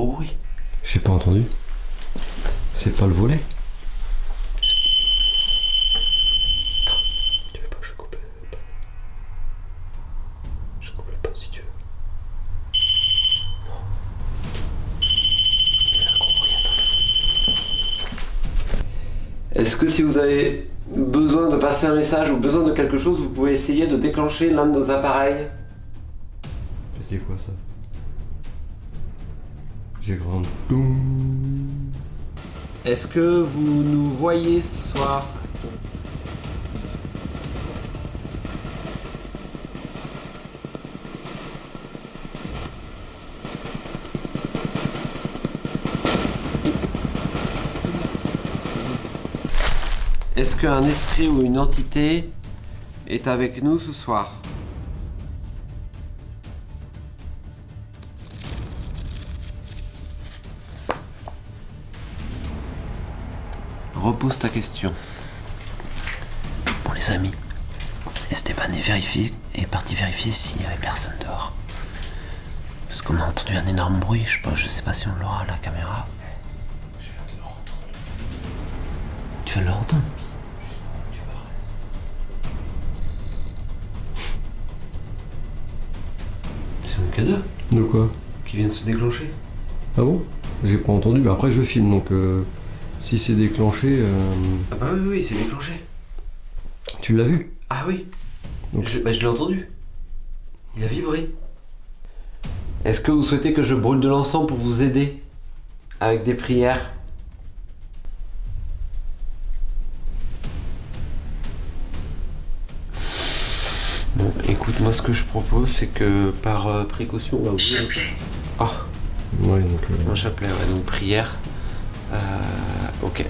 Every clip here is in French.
gros bruit. J'ai pas entendu. C'est pas le volet. Attends, tu veux pas que je coupe le pas? Je coupe le pas si tu veux. Non. Il y a un gros bruit, attends. Est-ce que si vous avez besoin de passer un message ou besoin de quelque chose, vous pouvez essayer de déclencher l'un de nos appareils? C'est quoi ça? J'ai grand. Est-ce que vous nous voyez ce soir? Est-ce qu'un esprit ou une entité est avec nous ce soir? Repose ta question. Bon les amis, Esteban est parti vérifier s'il n'y avait personne dehors. Parce qu'on a entendu un énorme bruit, je sais pas si on l'aura à la caméra. Je viens de le entendre. Tu vas l'entendre? C'est un cadeau De quoi? qui vient de se déclencher. Ah bon? J'ai pas entendu, mais après je filme donc si c'est déclenché. Ah bah oui, c'est déclenché. Tu l'as vu? Ah oui, Donc, je l'ai entendu. Il a vibré. Est-ce que vous souhaitez que je brûle de l'encens pour vous aider avec des prières? Bon, écoute, moi ce que je propose, c'est que par précaution, on va ouvrir. Ah, ouais, donc. un chapelet, ouais, donc prière. Ok.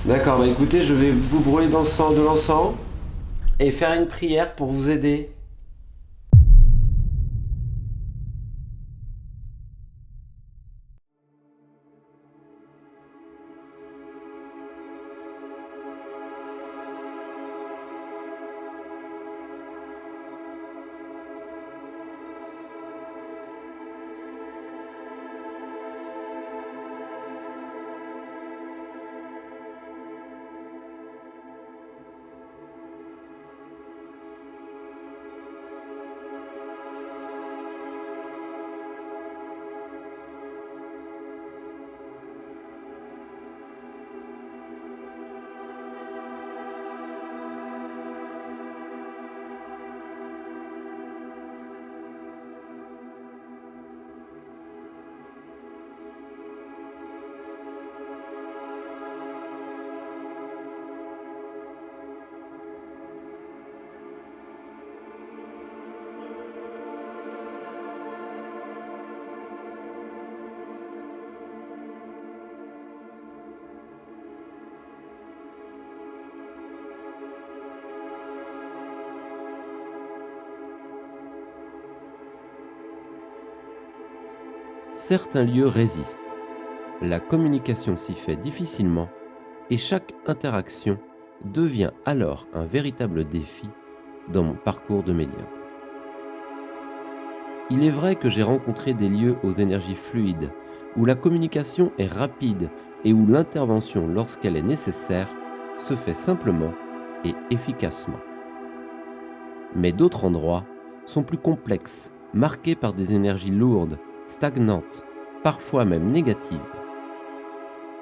D'accord, bah écoutez, je vais vous brûler de l'encens et faire une prière pour vous aider. Certains lieux résistent. La communication s'y fait difficilement et chaque interaction devient alors un véritable défi dans mon parcours de médium. Il est vrai que j'ai rencontré des lieux aux énergies fluides, où la communication est rapide et où l'intervention, lorsqu'elle est nécessaire, se fait simplement et efficacement. Mais d'autres endroits sont plus complexes, marqués par des énergies lourdes, stagnantes, parfois même négatives.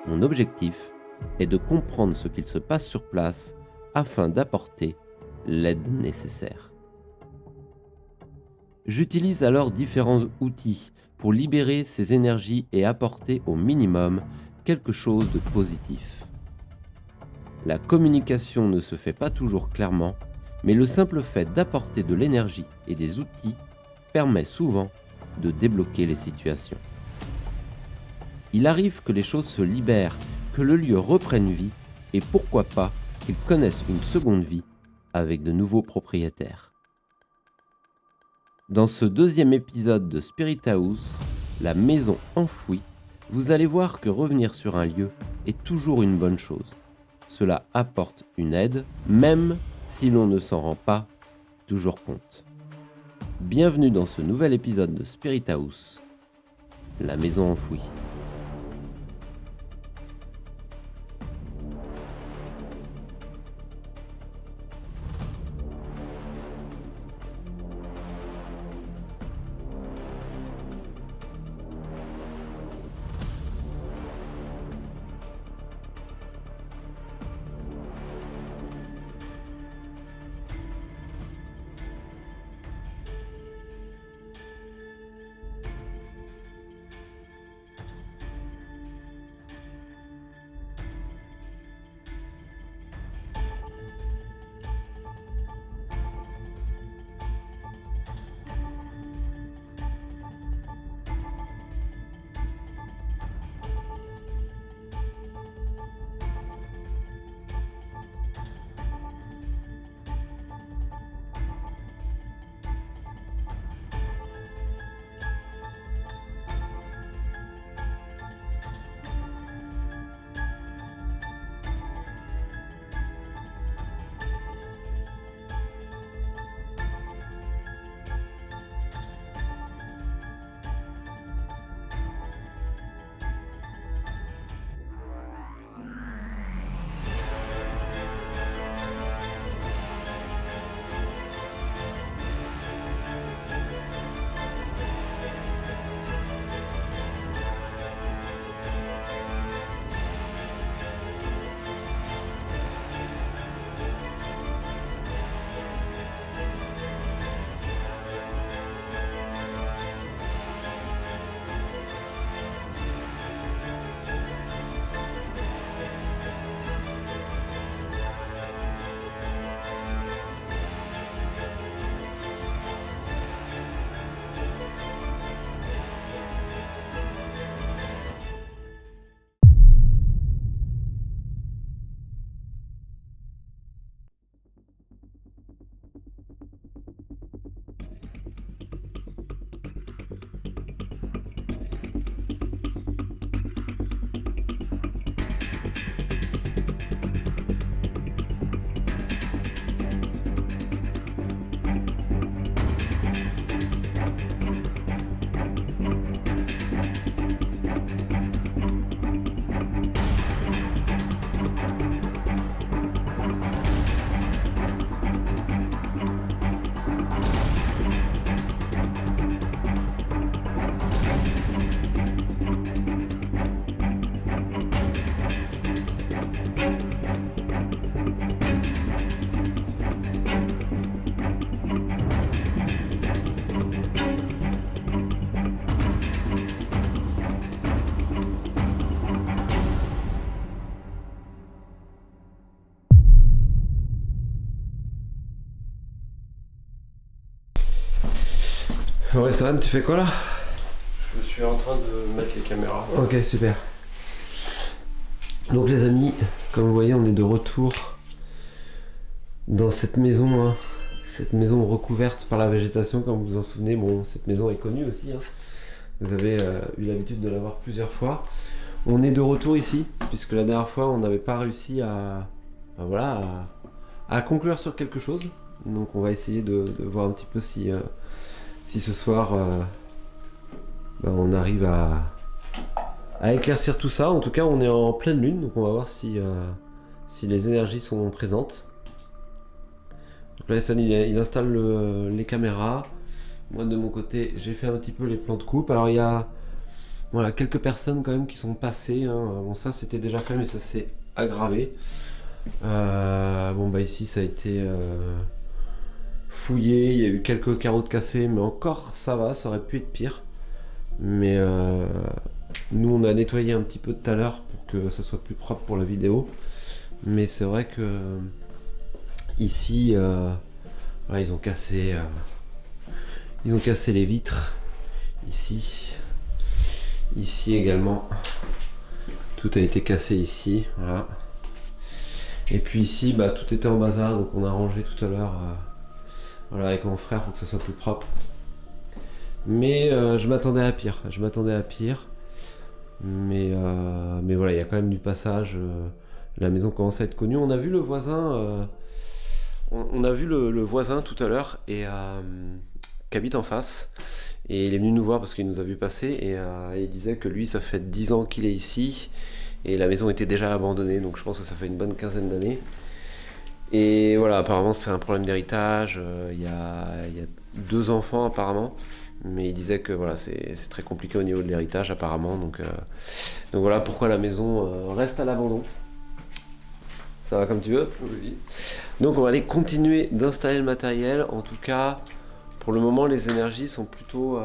Mon objectif est de comprendre ce qu'il se passe sur place afin d'apporter l'aide nécessaire. J'utilise alors différents outils pour libérer ces énergies et apporter au minimum quelque chose de positif. La communication ne se fait pas toujours clairement, mais le simple fait d'apporter de l'énergie et des outils permet souvent de débloquer les situations. Il arrive que les choses se libèrent, que le lieu reprenne vie et pourquoi pas qu'il connaisse une seconde vie avec de nouveaux propriétaires. Dans ce deuxième épisode de Spirit House, la maison enfouie, vous allez voir que revenir sur un lieu est toujours une bonne chose. Cela apporte une aide, même si l'on ne s'en rend pas toujours compte. Bienvenue dans ce nouvel épisode de Spirit House, la maison enfouie. Ouais, Stan, tu fais quoi là? Je suis en train de mettre les caméras. Ok, super. Donc les amis, comme vous voyez, on est de retour dans cette maison, hein. Cette maison recouverte par la végétation, comme vous vous en souvenez. Bon, cette maison est connue aussi, hein. Vous avez eu l'habitude de la voir plusieurs fois. On est de retour ici, puisque la dernière fois, on n'avait pas réussi à conclure sur quelque chose. Donc on va essayer de voir un petit peu si ce soir on arrive à éclaircir tout ça. En tout cas, on est en pleine lune, donc on va voir si les énergies sont présentes. Donc là, Stan, il installe les caméras. Moi, de mon côté, j'ai fait un petit peu les plans de coupe. Alors, il y a quelques personnes quand même qui sont passées, hein. Bon, ça, c'était déjà fait, mais ça s'est aggravé. Ici, ça a été fouillé. Il y a eu quelques carreaux de cassés, mais encore, ça va. Ça aurait pu être pire. Mais nous, on a nettoyé un petit peu tout à l'heure pour que ça soit plus propre pour la vidéo. Mais c'est vrai que ici, ils ont cassé les vitres. Ici également, tout a été cassé ici. Voilà. Et puis ici, tout était en bazar, donc on a rangé tout à l'heure, avec mon frère pour que ça soit plus propre. Mais je m'attendais à pire. Mais voilà, il y a quand même du passage. La maison commence à être connue. On a vu le voisin. On a vu le voisin tout à l'heure et qui habite en face. Et il est venu nous voir parce qu'il nous a vu passer. Et il disait que lui, ça fait 10 ans qu'il est ici. Et la maison était déjà abandonnée. Donc je pense que ça fait une bonne quinzaine d'années. Et voilà, apparemment c'est un problème d'héritage. Il y a 2 enfants apparemment. Mais il disait que voilà, c'est très compliqué au niveau de l'héritage apparemment. Donc voilà pourquoi la maison reste à l'abandon. Ça va comme tu veux? Oui. Donc on va aller continuer d'installer le matériel. En tout cas, pour le moment, les énergies sont plutôt...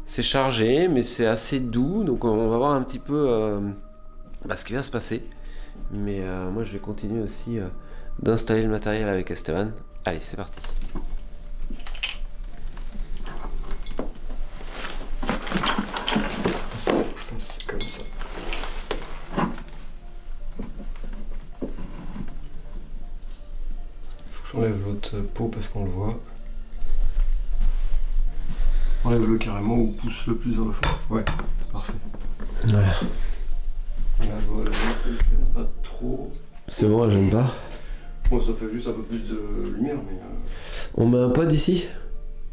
c'est chargé, mais c'est assez doux. Donc on va voir un petit peu ce qui va se passer. Mais moi, je vais continuer aussi d'installer le matériel avec Esteban. Allez, c'est parti. Ça, faut que je fasse comme ça. J'enlève l'autre pot parce qu'on le voit. Enlève-le carrément ou pousse-le plus vers le fond. Ouais, parfait. Voilà. Là, voilà, je gêne pas trop. C'est bon, j'aime pas. Bon, ça fait juste un peu plus de lumière, mais... On met un pod ici?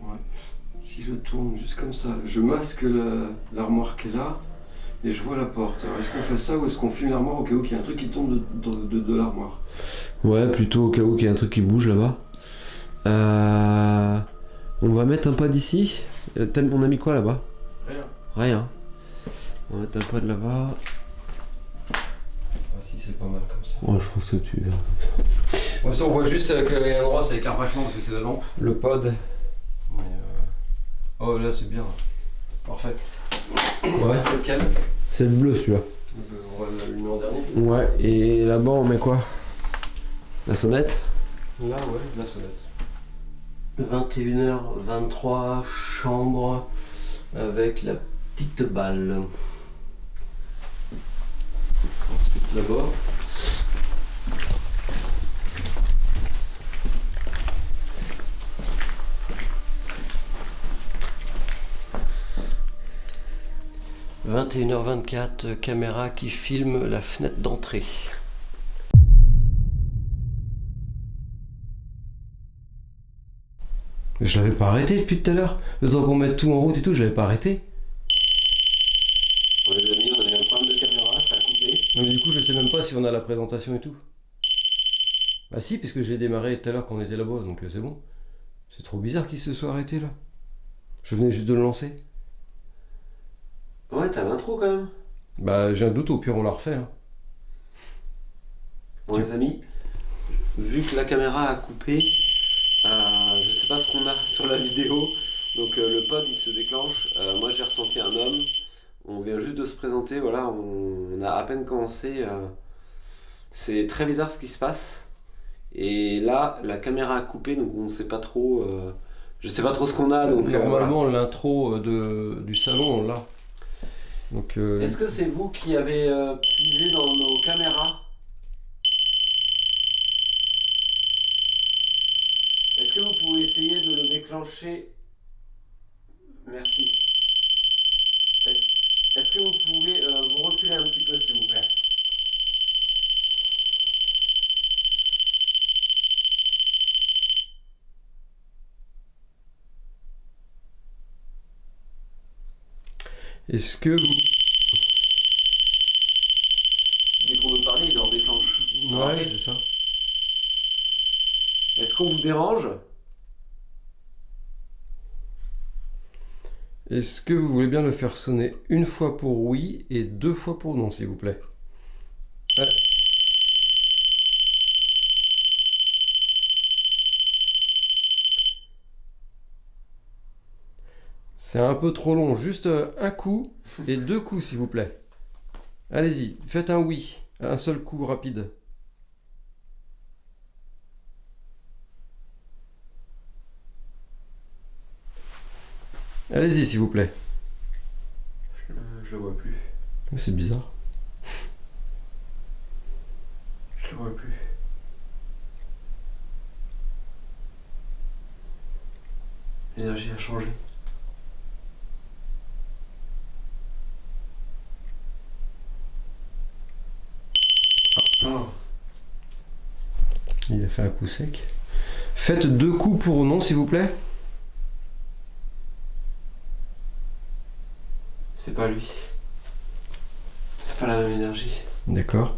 Ouais. Si je tourne juste comme ça, je masque l'armoire qui est là et je vois la porte. Alors, est-ce qu'on fait ça ou est-ce qu'on filme l'armoire au cas où il y a un truc qui tombe de l'armoire? Ouais, plutôt au cas où il y a un truc qui bouge là-bas. On va mettre un pod ici. On a mis quoi là-bas? Rien. On va mettre un pod là-bas. Ah, si, c'est pas mal comme ça. Ouais, je pense que tu verras comme ça. Bon, ça, on voit juste qu'il y a un endroit, ça éclaire vachement parce que c'est la lampe. Le pod. Mais oh, là, c'est bien. Parfait. Ouais. C'est lequel? C'est le bleu celui-là. On va l'allumer en dernier. Ouais, et là-bas on met quoi? La sonnette? Là, ouais, la sonnette. 21h23, chambre avec la petite balle. Ensuite, là-bas. « 21h24, caméra qui filme la fenêtre d'entrée. » Je l'avais pas arrêté depuis tout à l'heure. Le temps qu'on mette tout en route et tout, je l'avais pas arrêté. Bon, les amis, on a eu un problème de caméra, ça a coupé. Non mais du coup je sais même pas si on a la présentation et tout. Bah si, puisque j'ai démarré tout à l'heure quand on était là-bas, donc c'est bon. C'est trop bizarre qu'il se soit arrêté là. Je venais juste de le lancer. Ouais, t'as l'intro quand même. Bah j'ai un doute, au pire on la refait. Hein. Bon, les amis, vu que la caméra a coupé, je sais pas ce qu'on a sur la vidéo. Donc le pod il se déclenche. Moi j'ai ressenti un homme. On vient juste de se présenter, voilà, on a à peine commencé. C'est très bizarre ce qui se passe. Et là, la caméra a coupé, donc on ne sait pas trop. Je sais pas trop ce qu'on a, donc... Normalement, l'intro du salon, on l'a. Donc, Est-ce que c'est vous qui avez puisé dans nos caméras? Est-ce que vous pouvez essayer de le déclencher? Merci. Est-ce que vous pouvez vous reculer un petit peu, s'il vous plaît? est-ce que vous... Dès qu'on veut parler, il leur déclenche. Ouais, c'est ça. Est-ce qu'on vous dérange? Est-ce que vous voulez bien le faire sonner une fois pour oui et 2 fois pour non, s'il vous plaît? Ouais. C'est un peu trop long, juste un coup et 2 coups, s'il vous plaît. Allez-y, faites un oui, un seul coup rapide. Allez-y, s'il vous plaît. Je le vois plus. C'est bizarre. Je le vois plus. L'énergie a changé. Oh. Il a fait un coup sec. Faites 2 coups pour non, s'il vous plaît. C'est pas lui. C'est pas la même énergie. D'accord.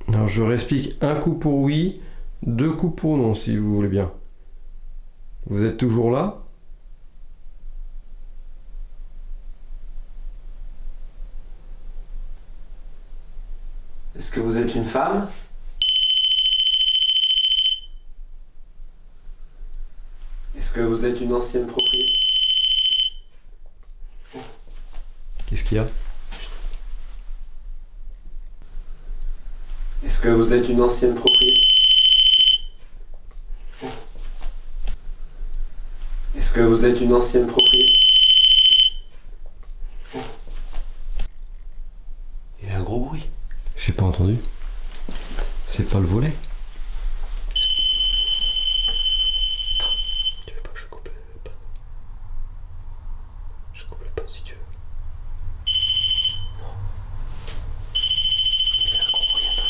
Alors je réexplique, un coup pour oui, 2 coups pour non, si vous voulez bien. Vous êtes toujours là? Est-ce que vous êtes une femme? Est-ce que vous êtes une ancienne propriétaire? Qu'est-ce qu'il y a? Est-ce que vous êtes une ancienne propriétaire? Est-ce que vous êtes une ancienne propriétaire? Il y a un gros bruit. J'ai pas entendu. C'est pas le volet. Attends, tu veux pas que je coupe le panneau? Je coupe le panneau si tu veux. Il y a un gros bruit, attends.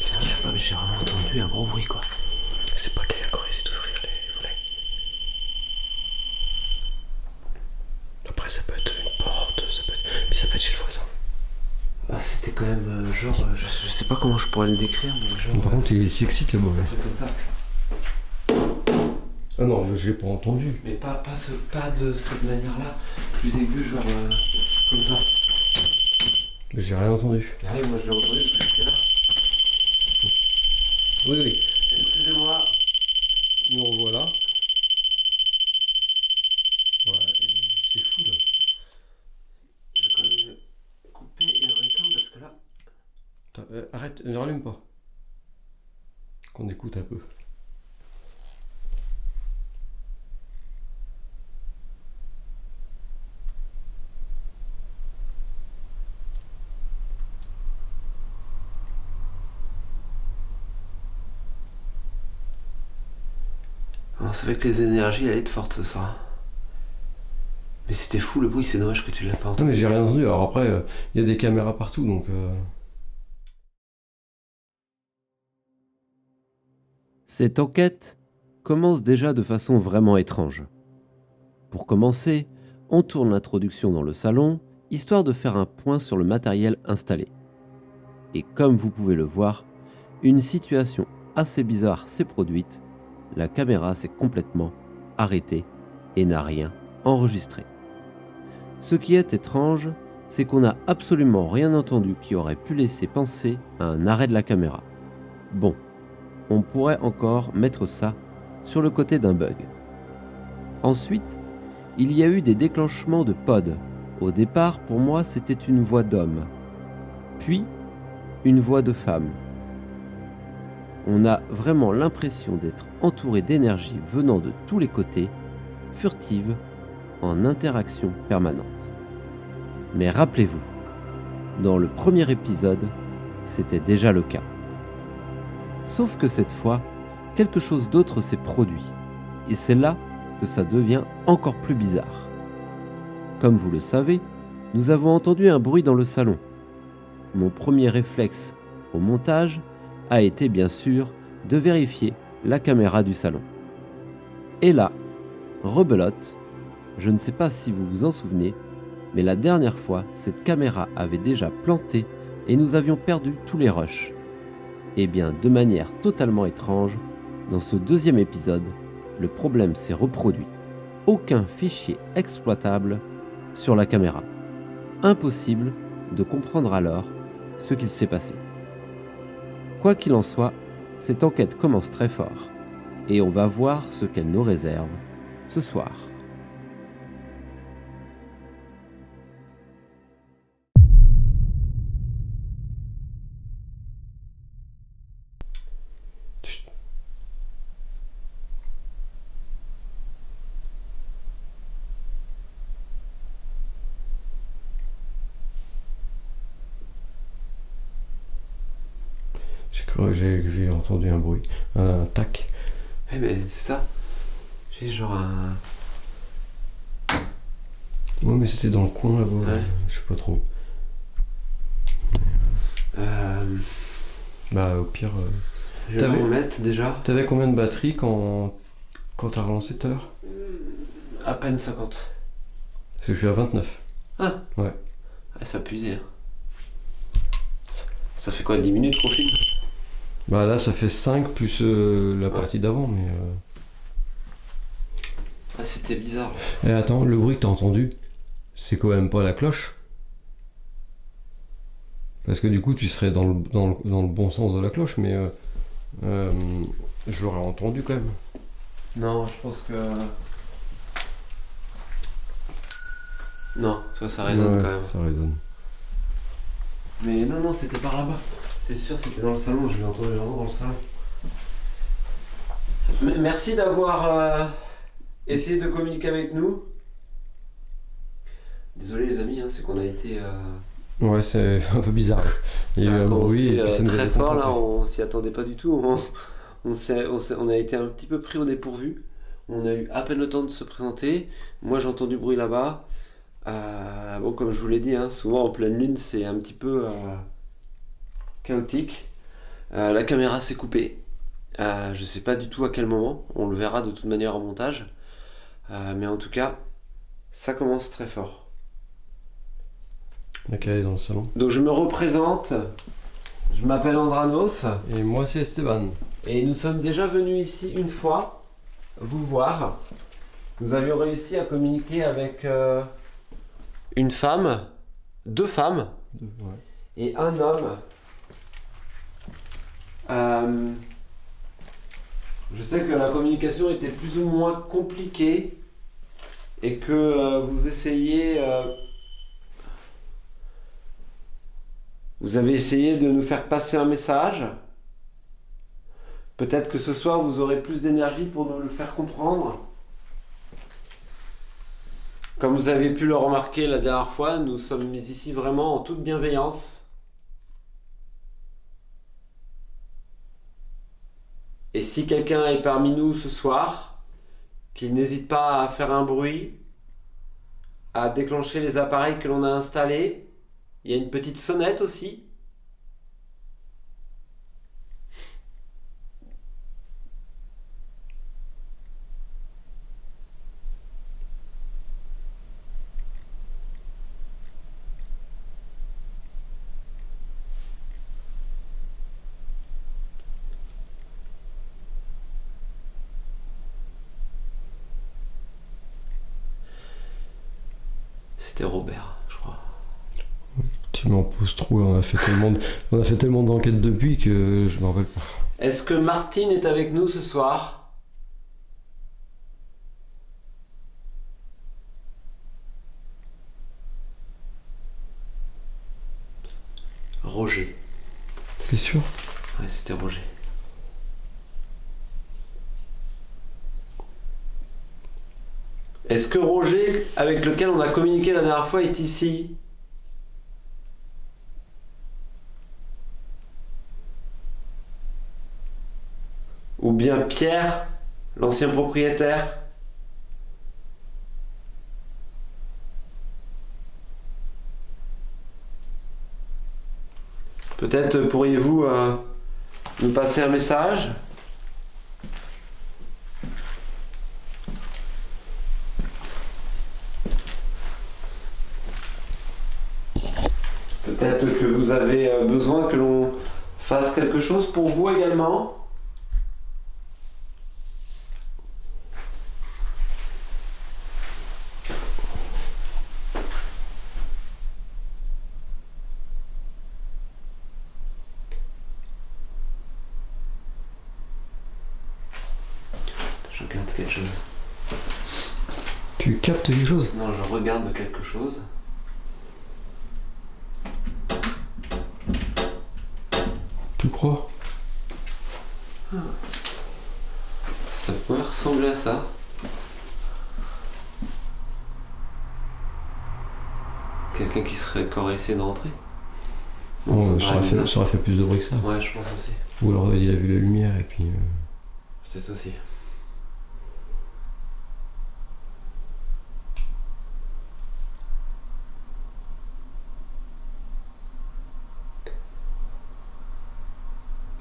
Putain, je sais pas, mais j'ai vraiment entendu un gros bruit, quoi. C'est pas qu'elle a encore essayé d'ouvrir les volets. Après, ça peut être une porte, mais ça peut être chez le voisin. Ah, c'était quand même genre, je sais pas comment je pourrais le décrire, mais genre. Par contre, il s'excite le mauvais. un truc comme ça. Ah non, mais j'ai pas entendu. Mais pas de cette manière-là, plus aiguë, genre comme ça. Mais j'ai rien entendu. Ah oui, moi je l'ai entendu parce que j'étais là. Oui, oui. Excusez-moi. Nous revoilà. Ouais, c'est fou là. Je vais quand même le couper et le rééteindre parce que là. Attends, arrête, ne rallume pas. Qu'on écoute un peu. Alors, c'est vrai que les énergies allaient être fortes ce soir. Mais c'était fou le bruit, c'est dommage que tu l'as pas Non, entendu. mais j'ai rien entendu. Alors après, il y a des caméras partout donc. Cette enquête commence déjà de façon vraiment étrange. Pour commencer, on tourne l'introduction dans le salon, histoire de faire un point sur le matériel installé. Et comme vous pouvez le voir, une situation assez bizarre s'est produite. La caméra s'est complètement arrêtée et n'a rien enregistré. Ce qui est étrange, c'est qu'on n'a absolument rien entendu qui aurait pu laisser penser à un arrêt de la caméra. Bon, on pourrait encore mettre ça sur le côté d'un bug. Ensuite, il y a eu des déclenchements de pods. Au départ, pour moi, c'était une voix d'homme, puis une voix de femme. On a vraiment l'impression d'être entouré d'énergie venant de tous les côtés, furtive, en interaction permanente. Mais rappelez-vous, dans le premier épisode, c'était déjà le cas. Sauf que cette fois, quelque chose d'autre s'est produit, et c'est là que ça devient encore plus bizarre. Comme vous le savez, nous avons entendu un bruit dans le salon. Mon premier réflexe au montage a été bien sûr de vérifier la caméra du salon. Et là, rebelote, je ne sais pas si vous vous en souvenez, mais la dernière fois, cette caméra avait déjà planté et nous avions perdu tous les rushs. Eh bien, de manière totalement étrange, dans ce deuxième épisode, le problème s'est reproduit. Aucun fichier exploitable sur la caméra. Impossible de comprendre alors ce qu'il s'est passé. Quoi qu'il en soit, cette enquête commence très fort et on va voir ce qu'elle nous réserve ce soir. J'ai cru que j'ai entendu un bruit. Un tac. Eh ben, c'est ça. J'ai genre un... Ouais, mais c'était dans le coin là-bas. Ouais. Je sais pas trop. Bah, au pire. Je vais me remettre déjà. T'avais combien de batterie quand t'as relancé tout à l'heure? À peine 50. Parce que je suis à 29. Ah Ouais. Ah, ça a puisé. Ça fait quoi, 10 minutes qu'on filme? Bah là, ça fait 5 plus la partie d'avant, mais. Ah, c'était bizarre. Eh, attends, le bruit que t'as entendu, c'est quand même pas la cloche? Parce que du coup, tu serais dans le bon sens de la cloche, mais je l'aurais entendu quand même. Non, je pense que... Non, ça résonne Ouais, quand même. Ça résonne. Mais non, c'était par là-bas. C'est sûr, c'était dans le salon, je l'ai entendu vraiment dans le salon. Merci d'avoir essayé de communiquer avec nous. Désolé les amis, hein, c'est qu'on a été... Ouais, c'est un peu bizarre. Il y a eu un bruit et puis ça nous a très fort là, déconcentré. on s'y attendait pas du tout. On a été un petit peu pris au dépourvu. On a eu à peine le temps de se présenter. Moi j'ai entendu du bruit là-bas. Bon, comme je vous l'ai dit, hein, souvent en pleine lune c'est un petit peu chaotique. La caméra s'est coupée. Je sais pas du tout à quel moment. On le verra de toute manière en montage. Mais en tout cas, ça commence très fort. On a qu'à aller dans le salon. Donc je me représente. Je m'appelle Andranos. Et moi, c'est Esteban. Et nous sommes déjà venus ici une fois vous voir. Nous avions réussi à communiquer avec une femme, 2 femmes Ouais. et un homme. Je sais que la communication était plus ou moins compliquée et que vous essayez... vous avez essayé de nous faire passer un message. Peut-être que ce soir vous aurez plus d'énergie pour nous le faire comprendre. Comme vous avez pu le remarquer la dernière fois, nous sommes ici vraiment en toute bienveillance. Et si quelqu'un est parmi nous ce soir, qu'il n'hésite pas à faire un bruit, à déclencher les appareils que l'on a installés. Il y a une petite sonnette aussi. C'était Robert, je crois. Tu m'en poses trop, on a fait tellement d'enquêtes depuis que je m'en rappelle pas. Est-ce que Martine est avec nous ce soir? Roger. T'es sûr? Ouais, c'était Roger. Est-ce que Roger, avec lequel on a communiqué la dernière fois, est ici? Ou bien Pierre, l'ancien propriétaire? Peut-être pourriez-vous nous passer un message? Peut-être que vous avez besoin que l'on fasse quelque chose pour vous également? Je regarde quelque chose. Tu captes quelque chose? Non, je regarde quelque chose. Tu crois? Ça pourrait ressembler à ça. Quelqu'un qui aurait essayé de rentrer. Oh, ça ça paraît bizarre. aurait fait plus de bruit que ça. Ouais, je pense aussi. Ou alors il a vu la lumière et puis... Peut-être aussi.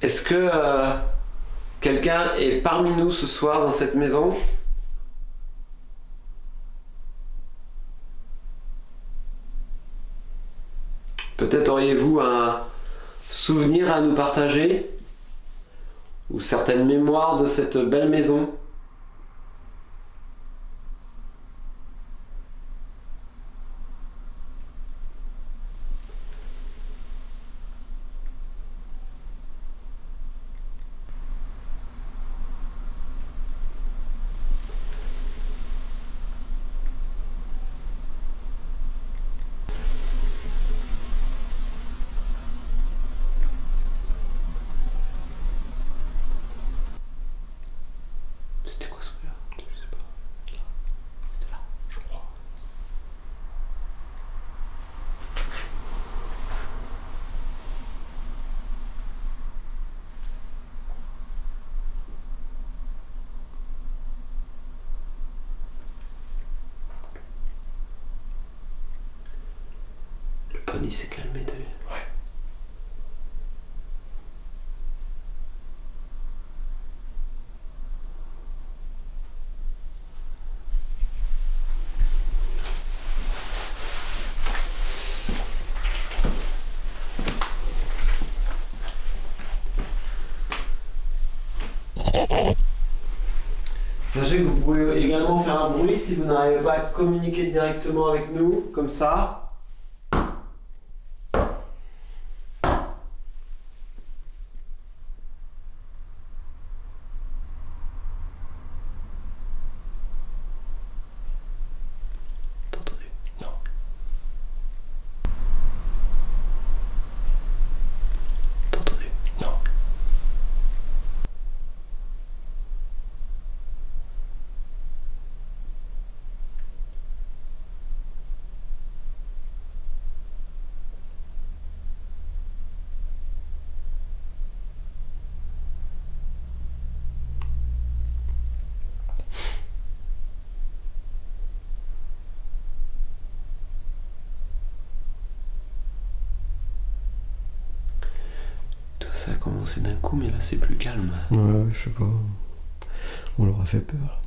Est-ce que quelqu'un est parmi nous ce soir dans cette maison? Peut-être auriez-vous un souvenir à nous partager? Ou certaines mémoires de cette belle maison? C'était quoi ce bruit-là? Je sais pas. C'était là, je crois. Le pony s'est calmé, t'as vu? Ouais. Sachez que vous pouvez également faire un bruit si vous n'arrivez pas à communiquer directement avec nous, comme ça. T'as entendu? Non. T'as entendu? Non. Tout ça a commencé d'un coup, mais là c'est plus calme. Ouais, je sais pas. On leur a fait peur.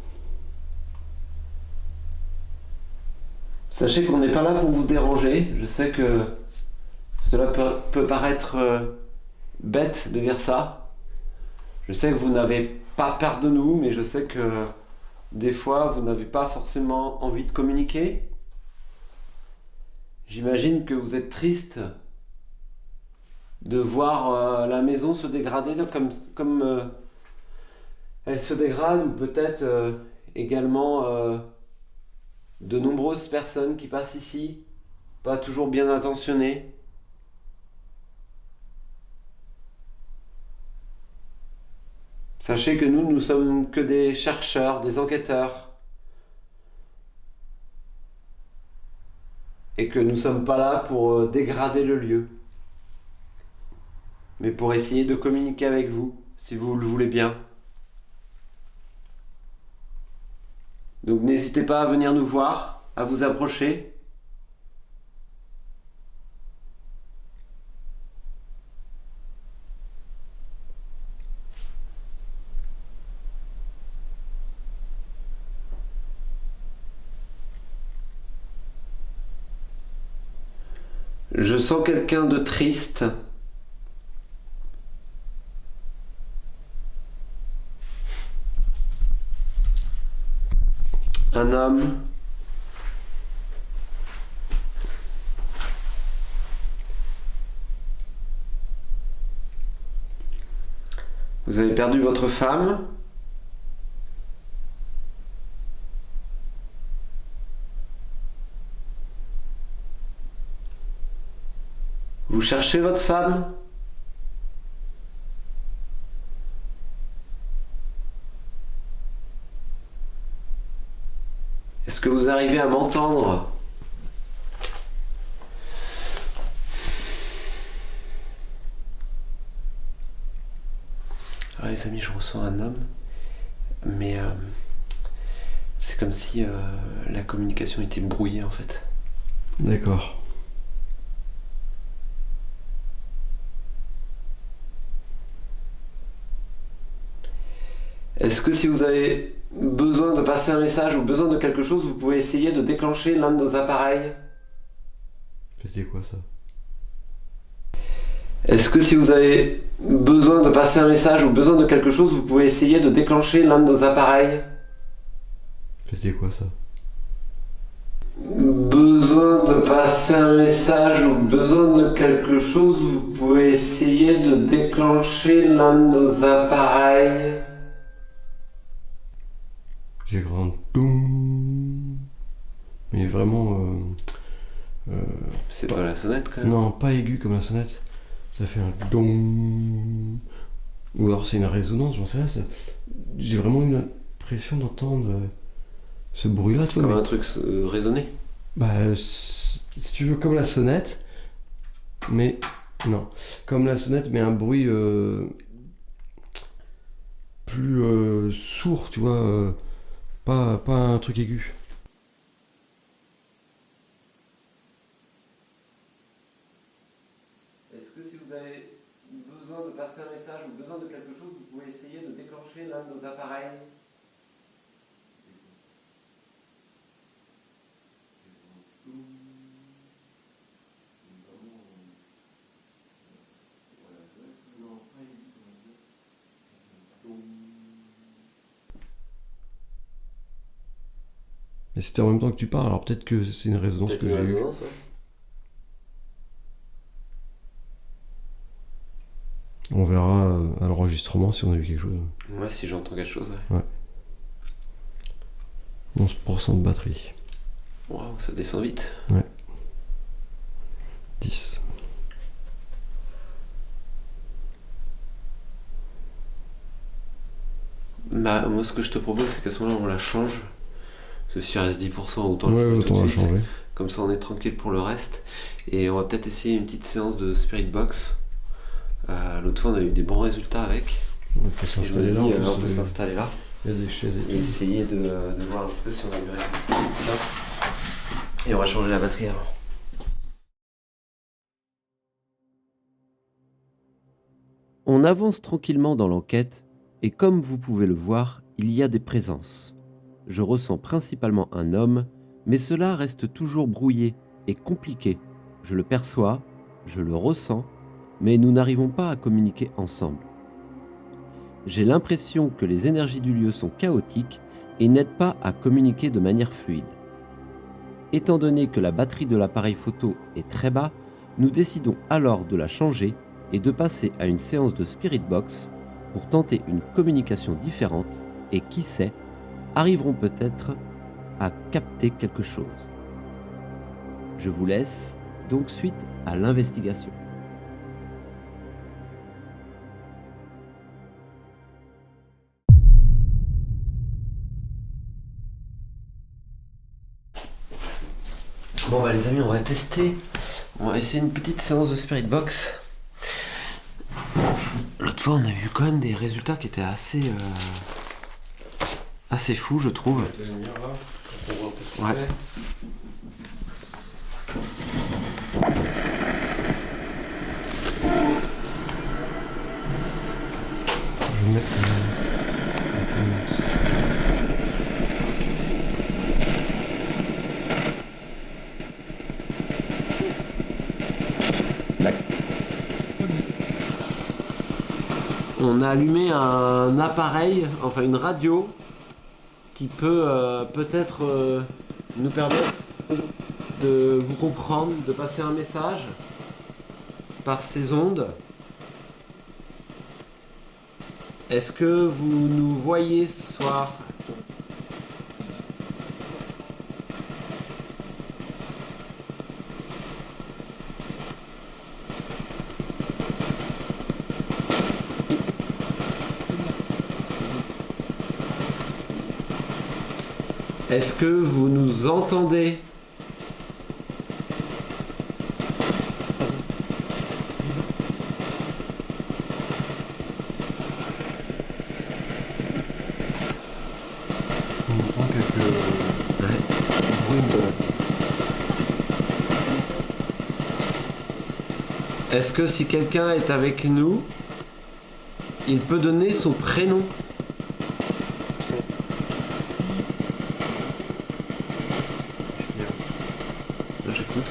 Sachez qu'on n'est pas là pour vous déranger. Je sais que cela peut paraître bête de dire ça. Je sais que vous n'avez pas peur de nous, mais je sais que des fois vous n'avez pas forcément envie de communiquer. J'imagine que vous êtes triste de voir la maison se dégrader comme elle se dégrade, ou peut-être également de nombreuses personnes qui passent ici, pas toujours bien intentionnées. Sachez que nous sommes que des chercheurs, des enquêteurs. Et que nous ne sommes pas là pour dégrader le lieu. Mais pour essayer de communiquer avec vous, si vous le voulez bien. Donc n'hésitez pas à venir nous voir, à vous approcher. Je sens quelqu'un de triste. Un homme. Vous avez perdu votre femme. Vous cherchez votre femme? Est-ce que vous arrivez à m'entendre? Alors les amis, je ressens un homme, mais c'est comme si la communication était brouillée en fait. D'accord. Est-ce que si vous avez besoin de passer un message ou besoin de quelque chose, vous pouvez essayer de déclencher l'un de nos appareils? C'était quoi ça? Est-ce que si vous avez besoin de passer un message ou besoin de quelque chose, vous pouvez essayer de déclencher l'un de nos appareils? C'était quoi ça? Besoin de passer un message ou besoin de quelque chose, vous pouvez essayer de déclencher l'un de nos appareils. J'ai grand doum. Mais vraiment. C'est pas la sonnette quand même. Non, pas aigu comme la sonnette. Ça fait un dong. Ou alors c'est une résonance, j'en sais rien. J'ai vraiment eu l'impression d'entendre ce bruit-là, tu vois. Comme mais- un truc résonné. Bah, si tu veux, comme la sonnette, mais non, comme la sonnette, mais un bruit plus sourd, tu vois, pas un truc aigu. Est-ce que si vous avez besoin de passer un message ou besoin de quelque chose, vous pouvez essayer de déclencher l'un de nos appareils? Mais c'était en même temps que tu parles, alors peut-être que c'est une résonance Peut-être que une j'ai eue. résonance, ouais. On verra à l'enregistrement si on a vu quelque chose. Moi, si j'entends quelque chose, ouais. 11% de batterie. Waouh, ça descend vite. 10. Bah, moi, ce que je te propose, c'est qu'à ce moment-là, on la change. Parce que si il reste 10%, autant Ouais, le changer tout autant de la suite. changer. Comme ça, on est tranquille pour le reste. Et on va peut-être essayer une petite séance de Spirit Box. L'autre fois, on a eu des bons résultats avec. On peut Et je me s'installer dis, là. en on peut plus, s'installer là. il y a des chaises et Et tout. essayer de voir un peu si on a du résultat. Et on va changer la batterie avant. On avance tranquillement dans l'enquête et comme vous pouvez le voir, il y a des présences. Je ressens principalement un homme, mais cela reste toujours brouillé et compliqué. Je le perçois, je le ressens, mais nous n'arrivons pas à communiquer ensemble. J'ai l'impression que les énergies du lieu sont chaotiques et n'aident pas à communiquer de manière fluide. Étant donné que la batterie de l'appareil photo est très bas, nous décidons alors de la changer et de passer à une séance de Spirit Box pour tenter une communication différente et qui sait, arriveront peut-être à capter quelque chose. Je vous laisse donc suite à l'investigation. Bon bah les amis, on va tester. On va essayer une petite séance de Spirit Box. L'autre fois, on a eu quand même des résultats qui étaient assez fous, je trouve. Ouais. Je vais mettre on a allumé un appareil, enfin une radio, qui peut peut-être nous permettre de vous comprendre, de passer un message par ces ondes. Est-ce que vous nous voyez ce soir ? Est-ce que vous nous entendez ? On entend quelques bruits de... Est-ce que si quelqu'un est avec nous, il peut donner son prénom ? Qu'est-ce qu'il y a ? Là, j'écoute.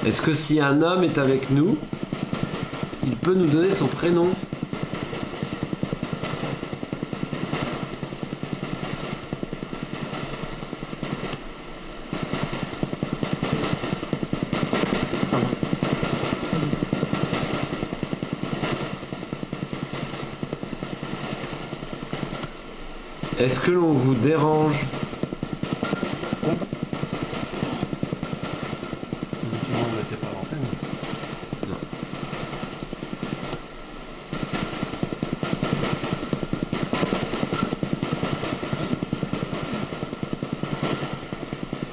Est-ce que si un homme est avec nous, il peut nous donner son prénom ? Est-ce que l'on vous dérange ? Effectivement, on n'était pas à l'antenne. Non.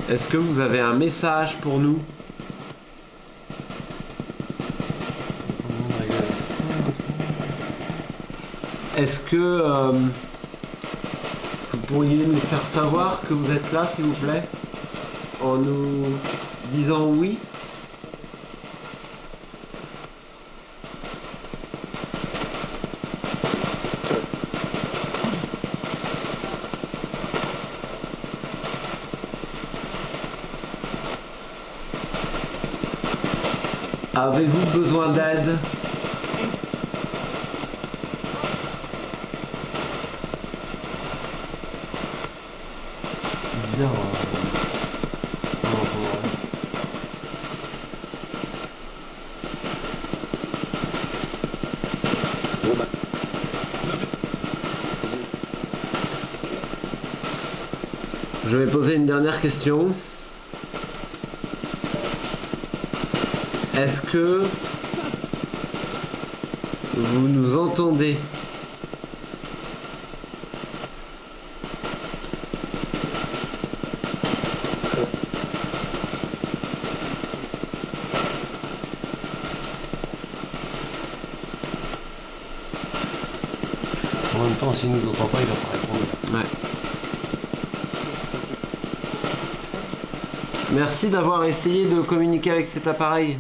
Est-ce que vous avez un message pour nous ? On arrive avec ça. Est-ce que vous pourriez nous faire savoir que vous êtes là, s'il vous plaît, en nous disant oui ? Avez-vous besoin d'aide ? C'est bizarre. On entend rien. Je vais poser une dernière question. Est-ce que vous nous entendez ? En même temps, s'il nous entend pas, il va pas répondre. Ouais. Merci d'avoir essayé de communiquer avec cet appareil.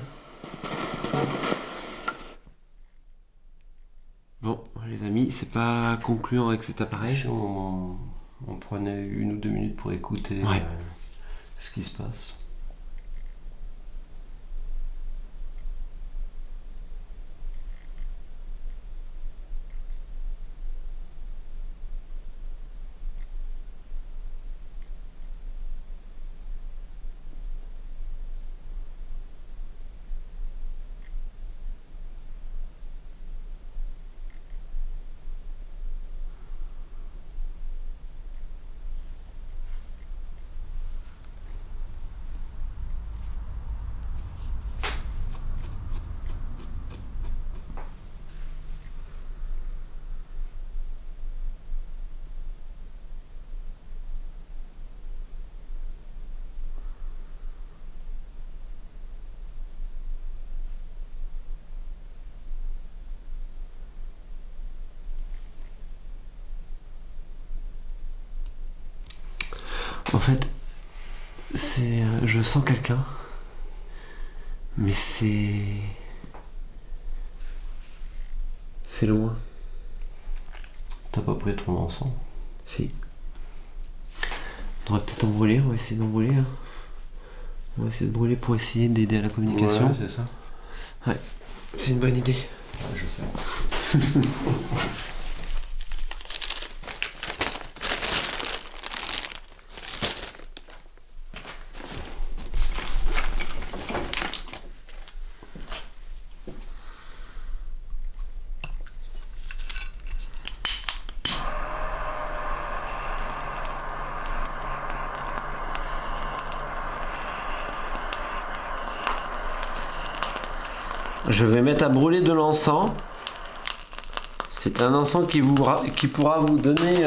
Bon, les amis, c'est pas concluant avec cet appareil. Si on prenait 1 ou 2 minutes pour écouter Ouais. ce qui se passe. En fait, c'est... je sens quelqu'un, mais c'est loin. T'as pas pris ton encens? Si. On devrait peut-être en brûler, on va essayer d'en brûler. Hein. On va essayer de brûler pour essayer d'aider à la communication. Ouais, c'est ça. Ouais, c'est une bonne idée. Ouais, je sais. Je vais mettre à brûler de l'encens. C'est un encens qui pourra vous donner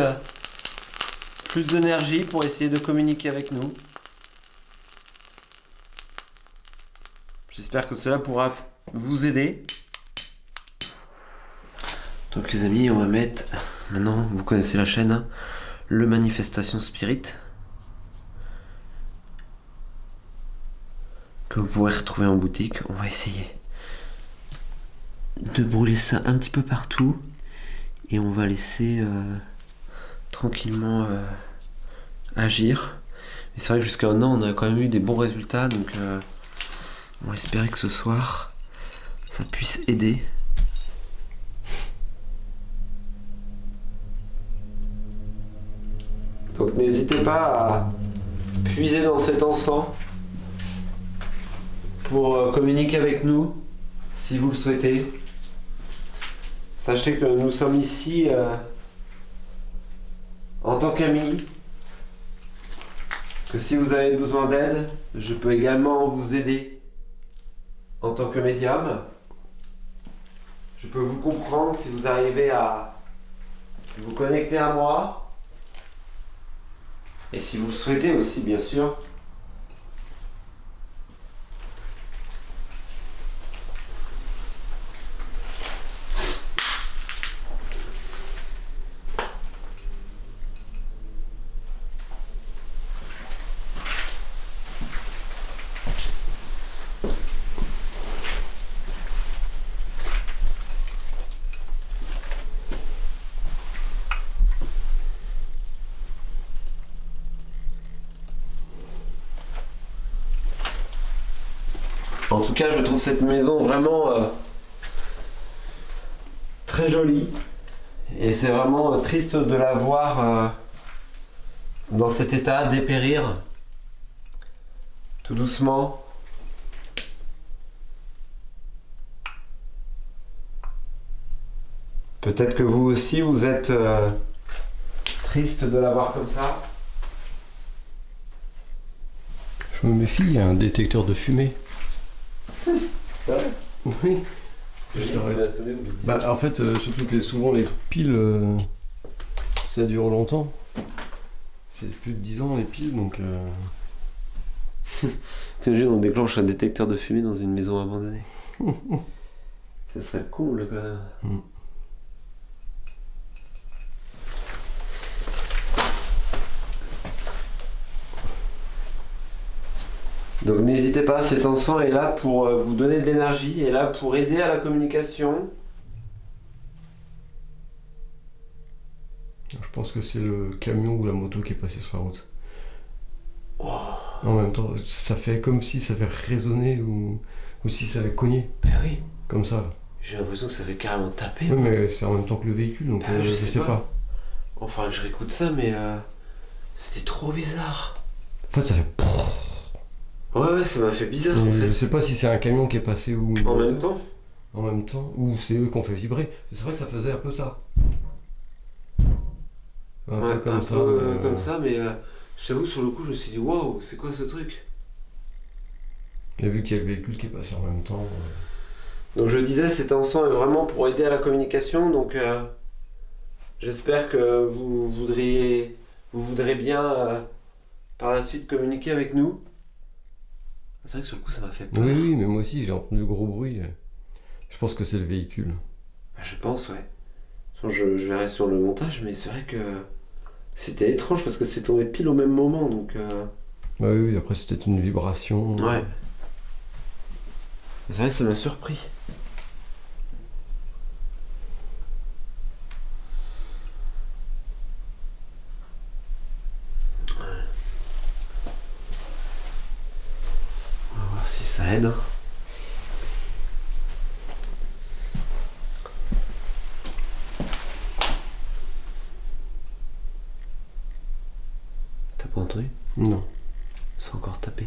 plus d'énergie pour essayer de communiquer avec nous. J'espère que cela pourra vous aider. Donc les amis, on va mettre, maintenant vous connaissez la chaîne, hein, le Manifestation Spirit, que vous pourrez retrouver en boutique. On va essayer de brûler ça un petit peu partout et on va laisser tranquillement agir. Mais c'est vrai que jusqu'à maintenant on a quand même eu des bons résultats, donc on va espérer que ce soir ça puisse aider. Donc n'hésitez pas à puiser dans cet encens pour communiquer avec nous si vous le souhaitez. Sachez que nous sommes ici en tant qu'amis, que si vous avez besoin d'aide, je peux également vous aider en tant que médium. Je peux vous comprendre si vous arrivez à vous connecter à moi. Et si vous le souhaitez aussi, bien sûr. En tout cas, je trouve cette maison vraiment très jolie. Et c'est vraiment triste de la voir dans cet état, dépérir tout doucement. Peut-être que vous aussi, vous êtes triste de la voir comme ça. Je me méfie, il y a un détecteur de fumée. C'est vrai? Oui. Bah, en fait, surtout que souvent les piles, ça dure longtemps. C'est plus de 10 ans les piles, donc... T'imagines, on déclenche un détecteur de fumée dans une maison abandonnée. Ça serait le comble quand même. Mm. Donc n'hésitez pas, cet encens est là pour vous donner de l'énergie, est là pour aider à la communication. Je pense que c'est le camion ou la moto qui est passé sur la route. En même temps, ça fait comme si ça avait résonné ou si ça avait cogné. Ben oui, Comme ça. j'ai l'impression que ça fait carrément taper. Oui, mais c'est en même temps que le véhicule, donc Ben, je sais pas. Enfin, que je réécoute ça, mais c'était trop bizarre. En fait, ça fait... Ouais, ça m'a fait bizarre en Je fait. sais pas si c'est un camion qui est passé ou... une En moto. même temps. En même temps, ou c'est eux qui ont fait vibrer. C'est vrai que ça faisait un peu ça. Un Ouais, peu comme un ça. peu comme ça, mais je t'avoue, sur le coup, je me suis dit, waouh, c'est quoi ce truc? Et vu qu'il y a le véhicule qui est passé en même temps. Donc je disais, cet encens est vraiment pour aider à la communication, donc j'espère que vous voudrez bien par la suite communiquer avec nous. C'est vrai que sur le coup ça m'a fait peur. Oui, oui, mais moi aussi j'ai entendu le gros bruit. Je pense que c'est le véhicule. Bah, je pense, ouais. Je verrai sur le montage, mais c'est vrai que C'était étrange parce que c'est tombé pile au même moment, donc... Bah oui, après c'était une vibration. Ouais. C'est vrai que ça m'a surpris. On va voir si ça aide. T'as pas entendu? Non. C'est encore tapé.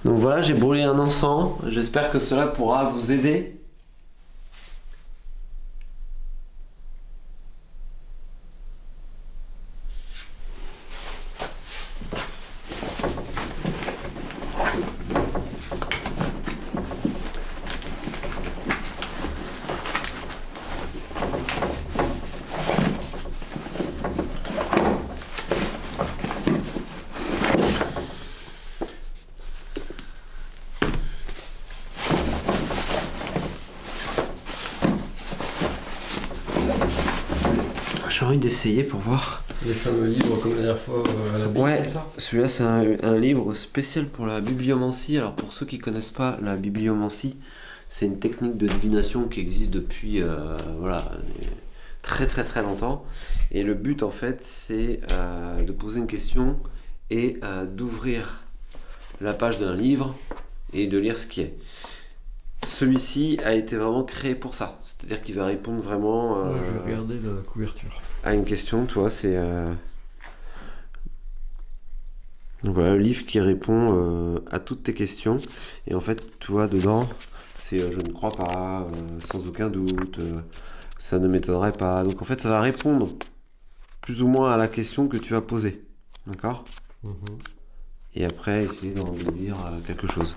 Donc voilà, j'ai brûlé un encens. J'espère que cela pourra vous aider. J'ai envie d'essayer pour voir. Les fameux livres comme la dernière fois à la Bible, Ouais, c'est ça? celui-là c'est un livre spécial pour la bibliomancie. Alors pour ceux qui connaissent pas la bibliomancie, c'est une technique de divination qui existe depuis très très très longtemps. Et le but en fait c'est de poser une question et d'ouvrir la page d'un livre et de lire ce qui est. Celui-ci a été vraiment créé pour ça. C'est-à-dire qu'il va répondre vraiment Je vais regarder la couverture. à une question. Toi, c'est donc voilà, le livre qui répond à toutes tes questions. Et en fait, tu vois, dedans, c'est je ne crois pas, sans aucun doute, ça ne m'étonnerait pas. Donc en fait, ça va répondre plus ou moins à la question que tu vas poser. D'accord? Et après, essayer d'en déduire quelque chose.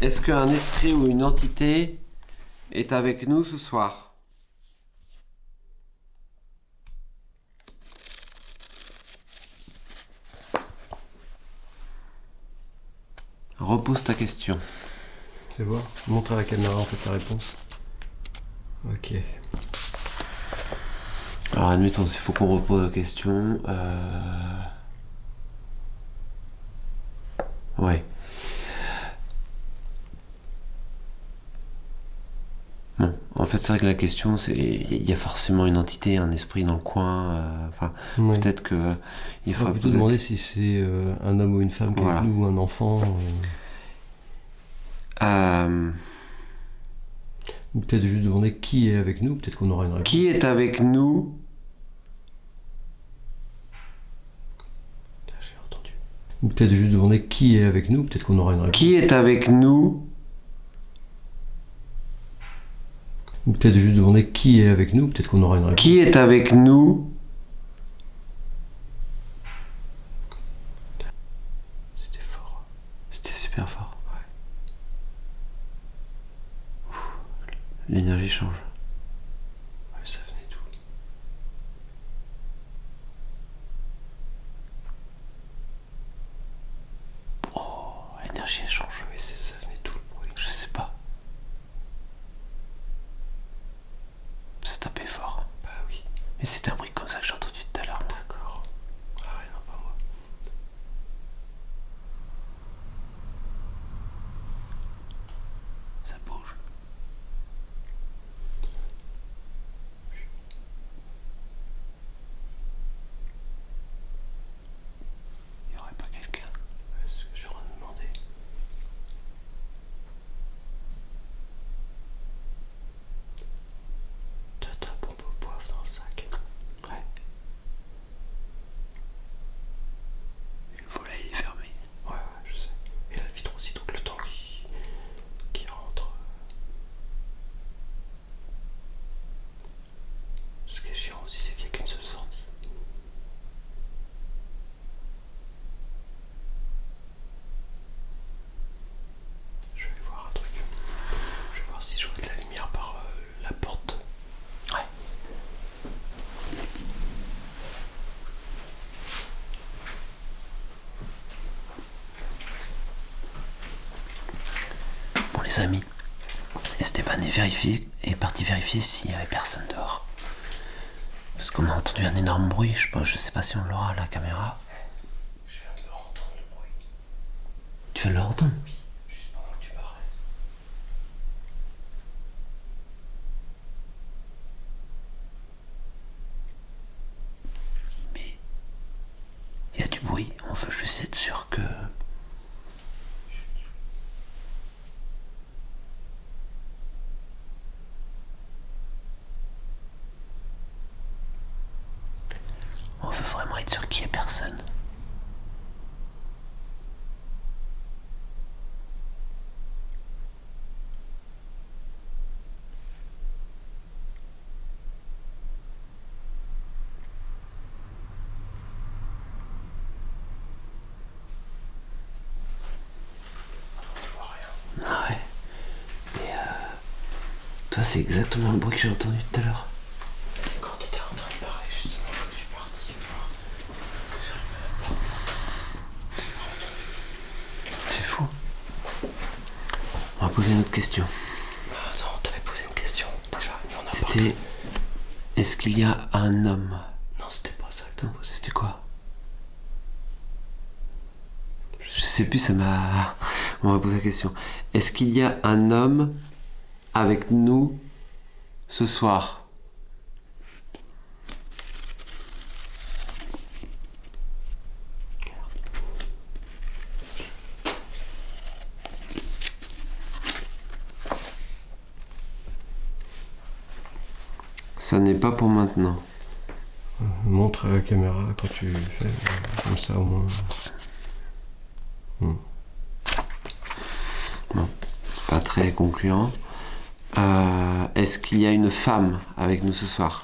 Est-ce qu'un esprit ou une entité est avec nous ce soir? Repose ta question. Fais voir. Montre à la caméra en fait la réponse. Ok. Alors admettons, il faut qu'on repose la question. Ouais. Bon, en fait c'est vrai que la question c'est, il y a forcément une entité, un esprit dans le coin. Oui. Peut-être que il Il faut faut plutôt demander si c'est un homme ou une femme qui est Voilà. avec nous ou un enfant. Ou peut-être juste demander qui est avec nous. Peut-être qu'on aura une réponse. Qui est avec nous? J'ai entendu. Ou peut-être juste demander qui est avec nous. Peut-être qu'on aura une réponse. Qui est avec nous? Ou peut-être juste demander qui est avec nous. Peut-être qu'on aura une réponse. Qui est avec nous? C'était fort. C'était super fort. L'énergie change. Ouais, ça venait d'où? L'énergie elle change. Mais ça venait d'où le bruit? Je sais pas. Ça tapait fort. Bah oui. Mais c'était un bruit comme ça que j'ai entendu tout à l'heure. D'accord. Ah ouais, non, pas moi. Ça bouge. Il y aurait pas quelqu'un. C'est ce que je suis en train de me demander. T'as ta pompe au poivre dans le sac. Ouais. les amis. Esteban est parti vérifier s'il y avait personne dehors. Parce qu'on a entendu un énorme bruit, je sais pas si on l'aura à la caméra. Je viens de leur entendre le bruit. Tu viens de l'entendre? Oui, juste pendant que tu parlais. Mais il y a du bruit, on veut juste être sûr que... On veut vraiment être sûr qu'il n'y ait personne. Je vois rien. Ah ouais. Et toi, c'est exactement le bruit que j'ai entendu tout à l'heure. Quand t'étais en train de parler, justement, que je suis parti voir. Que j'arrive C'est fou. On va poser une autre question. Attends, t'avais posé une question déjà. Il y en a C'était... Est-ce qu'il y a un homme? pas. Non, c'était pas ça que t'as posé. C'était quoi? Je sais plus, ça m'a... On va poser la question. Est-ce qu'il y a un homme avec nous ce soir? Ça n'est pas pour maintenant. Montre à la caméra quand tu fais comme ça au moins. Pas très concluant. Est-ce qu'il y a une femme avec nous ce soir?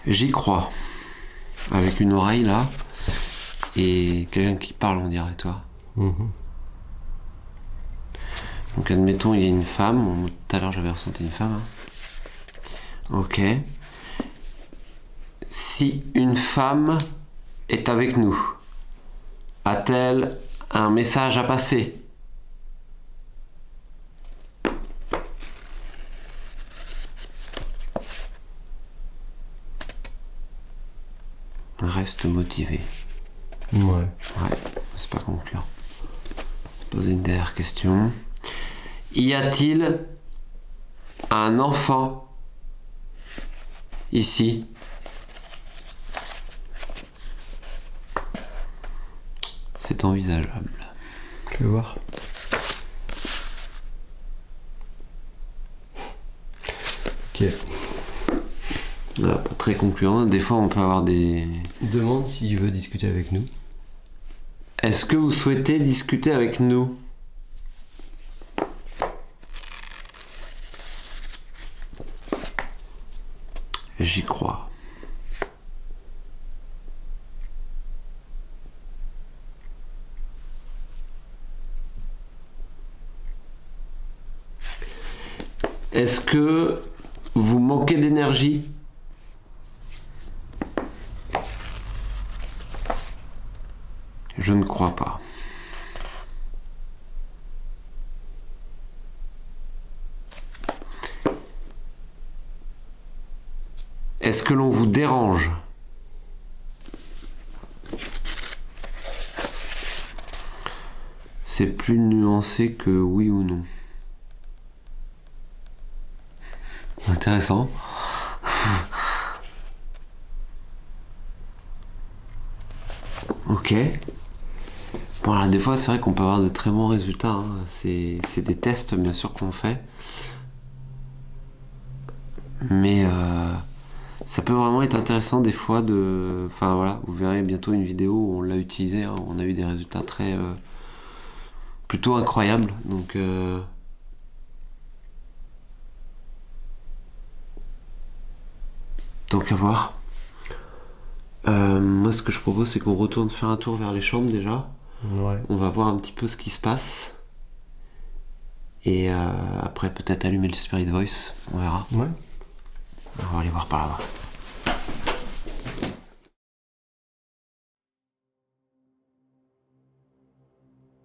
J'y crois. Avec une oreille là. Et quelqu'un qui parle, on dirait, toi. Donc admettons, il y a une femme. Bon, tout à l'heure, j'avais ressenti une femme. Ok. Si une femme est avec nous, a-t-elle un message à passer? Reste motivé. Ouais. Ouais, c'est pas concluant. Poser une dernière question. Y a-t-il un enfant ici? C'est envisageable. Fais voir. Ok. Voilà, pas très concluant. Des fois, on peut avoir des... Demande s'il veut discuter avec nous. Est-ce que vous souhaitez discuter avec nous? J'y crois. Est-ce que vous manquez d'énergie? Je ne crois pas. Est-ce que l'on vous dérange? C'est plus nuancé que oui ou non. Intéressant. Ok. Bon, alors, des fois, c'est vrai qu'on peut avoir de très bons résultats. Hein. C'est des tests, bien sûr, qu'on fait. Mais ça peut vraiment être intéressant des fois de... Enfin voilà, vous verrez bientôt une vidéo où on l'a utilisé. Hein. On a eu des résultats très... plutôt incroyables. Donc... Donc à voir. Moi, ce que je propose, c'est qu'on retourne faire un tour vers les chambres déjà. Ouais. On va voir un petit peu ce qui se passe. Et après, peut-être allumer le Spirit Voice. On verra. Ouais. On va aller voir par là-bas.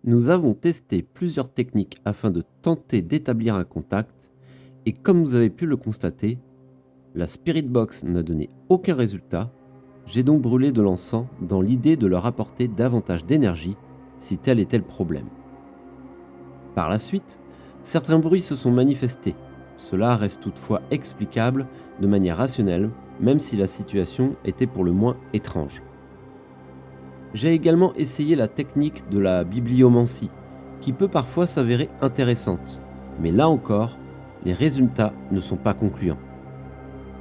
Nous avons testé plusieurs techniques afin de tenter d'établir un contact, et comme vous avez pu le constater, la Spirit Box n'a donné aucun résultat. J'ai donc brûlé de l'encens dans l'idée de leur apporter davantage d'énergie si tel était le problème. Par la suite, certains bruits se sont manifestés. Cela reste toutefois explicable de manière rationnelle, même si la situation était pour le moins étrange. J'ai également essayé la technique de la bibliomancie, qui peut parfois s'avérer intéressante, mais là encore, les résultats ne sont pas concluants.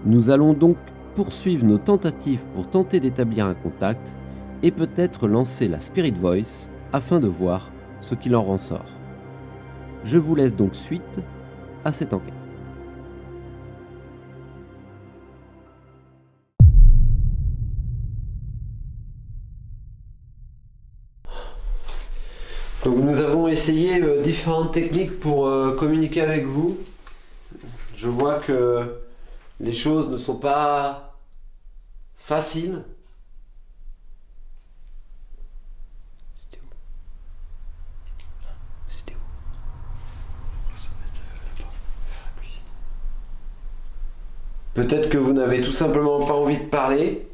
Nous allons donc poursuivre nos tentatives pour tenter d'établir un contact et peut-être lancer la Spirit Voice afin de voir ce qu'il en ressort. Je vous laisse donc suite à cette enquête. Donc nous avons essayé différentes techniques pour communiquer avec vous. Je vois que les choses ne sont pas faciles. C'était où? C'était où? Ça va être là-bas, vers la cuisine. Peut-être que vous n'avez tout simplement pas envie de parler.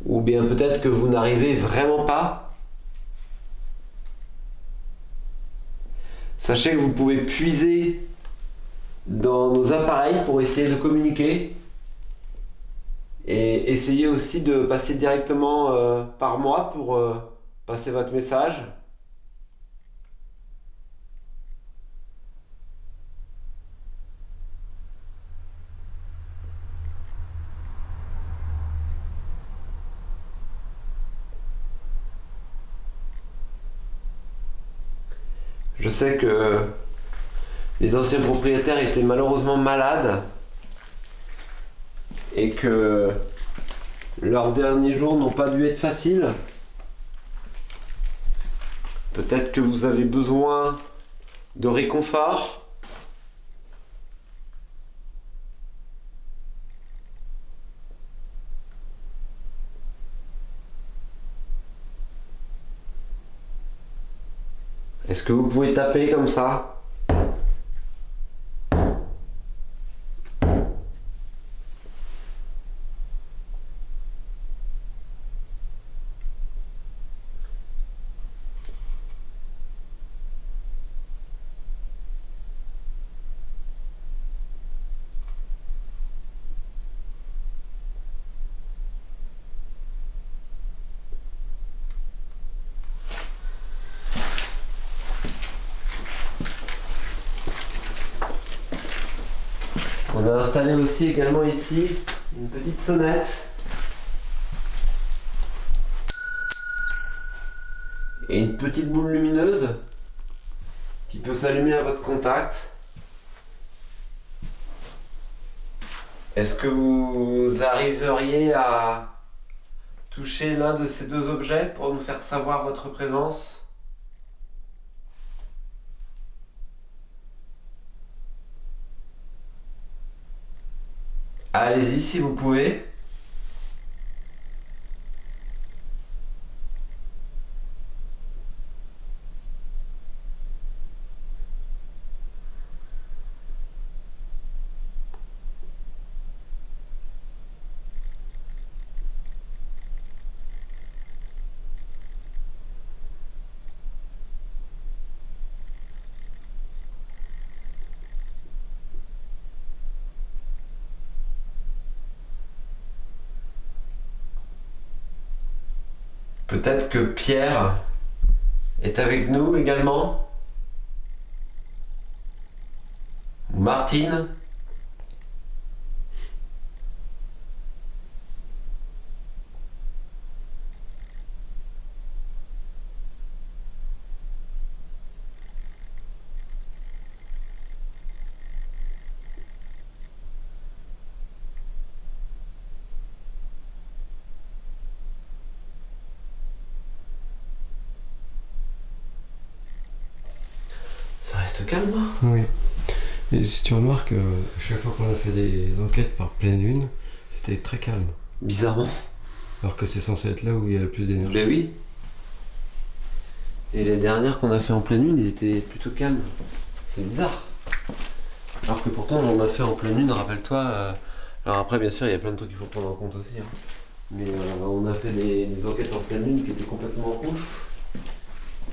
Ou bien peut-être que vous n'arrivez vraiment pas. Sachez que vous pouvez puiser dans nos appareils pour essayer de communiquer. Et essayer aussi de passer directement par moi pour passer votre message. Je sais que les anciens propriétaires étaient malheureusement malades et que leurs derniers jours n'ont pas dû être faciles. Peut-être que vous avez besoin de réconfort. Est-ce que vous pouvez taper comme ça ? On a installé aussi également ici une petite sonnette et une petite boule lumineuse qui peut s'allumer à votre contact. Est-ce que vous arriveriez à toucher l'un de ces deux objets pour nous faire savoir votre présence ? Allez-y si vous pouvez. Peut-être que Pierre est avec nous également. Ou Martine. Ça reste calme. Oui. Et si tu remarques, chaque fois qu'on a fait des enquêtes par pleine lune, c'était très calme. Bizarrement. Alors que c'est censé être là où il y a le plus d'énergie. Ben oui. Et les dernières qu'on a fait en pleine lune, ils étaient plutôt calmes. C'est bizarre. Alors que pourtant, on en a fait en pleine lune, rappelle-toi. Alors après, bien sûr, il y a plein de trucs qu'il faut prendre en compte aussi. Hein. Mais on a fait des enquêtes en pleine lune qui étaient complètement ouf.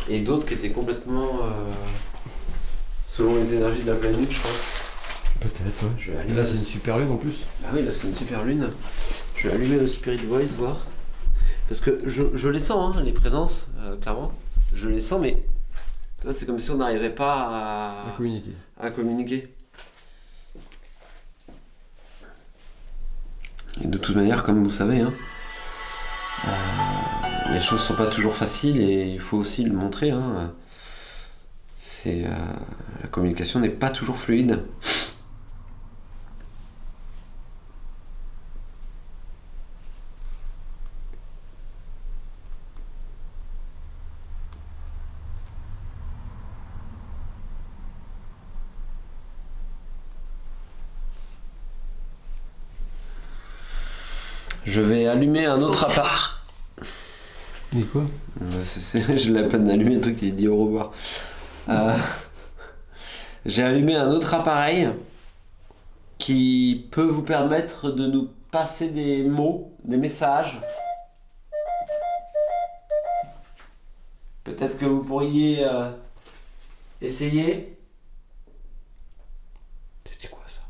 Et d'autres qui étaient complètement selon les énergies de la pleine lune, je crois. Peut-être, ouais. Je vais Et allumer là, c'est une super lune en plus. Ah oui, là c'est une super lune. Je vais allumer le Spirit Voice, voir. Parce que je les sens, hein, les présences, clairement. Je les sens, mais toi, c'est comme si on n'arrivait pas À communiquer. à communiquer. Et de toute manière, comme vous savez, hein, les choses sont pas toujours faciles et il faut aussi le montrer. Hein. La communication n'est pas toujours fluide. Je vais allumer un autre appareil. Et quoi? J'ai la peine d'allumer le truc qui dit au revoir. J'ai allumé un autre appareil qui peut vous permettre de nous passer des mots, des messages. Peut-être que vous pourriez essayer. C'était quoi ça?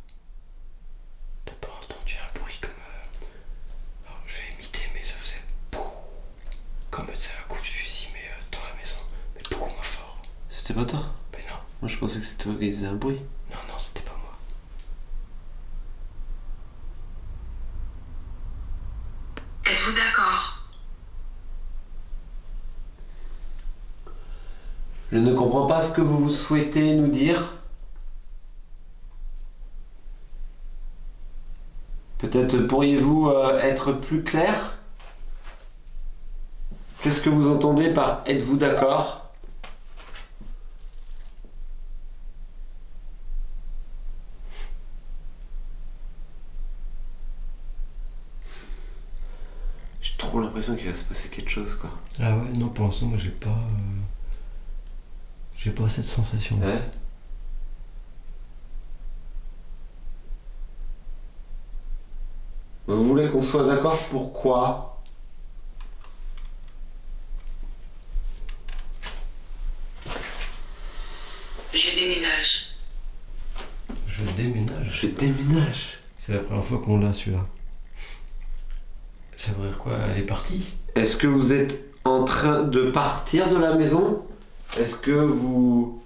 T'as pas entendu un bruit comme... Alors, je vais imiter, mais ça faisait... Comme c'est un coup de fusil, mais dans la maison. Mais beaucoup moins fort. C'était pas toi? Mais non, Moi je pensais que c'était toi qui faisais un bruit. non, c'était pas moi. Êtes-vous d'accord? Je ne comprends pas ce que vous souhaitez nous dire. Peut-être pourriez-vous être plus clair? Qu'est-ce que vous entendez par êtes-vous d'accord? J'ai trop l'impression qu'il va se passer quelque chose, quoi. Ah ouais, non, pour l'instant, moi, j'ai pas cette sensation. Ouais. Vous voulez qu'on soit d'accord pourquoi? Je déménage. Je déménage. Je déménage. C'est la première fois qu'on l'a, celui-là. Ça veut dire quoi? Elle est partie? Est-ce que vous êtes en train de partir de la maison? Est-ce que vous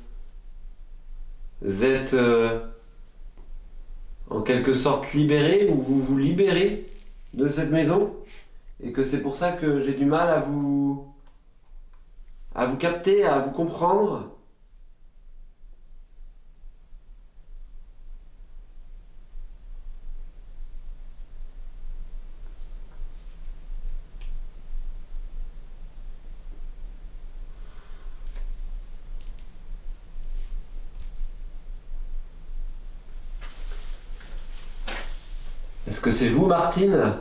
êtes en quelque sorte libéré ou vous vous libérez de cette maison? Et que c'est pour ça que j'ai du mal à vous capter, à vous comprendre? Est-ce que c'est vous, Martine? En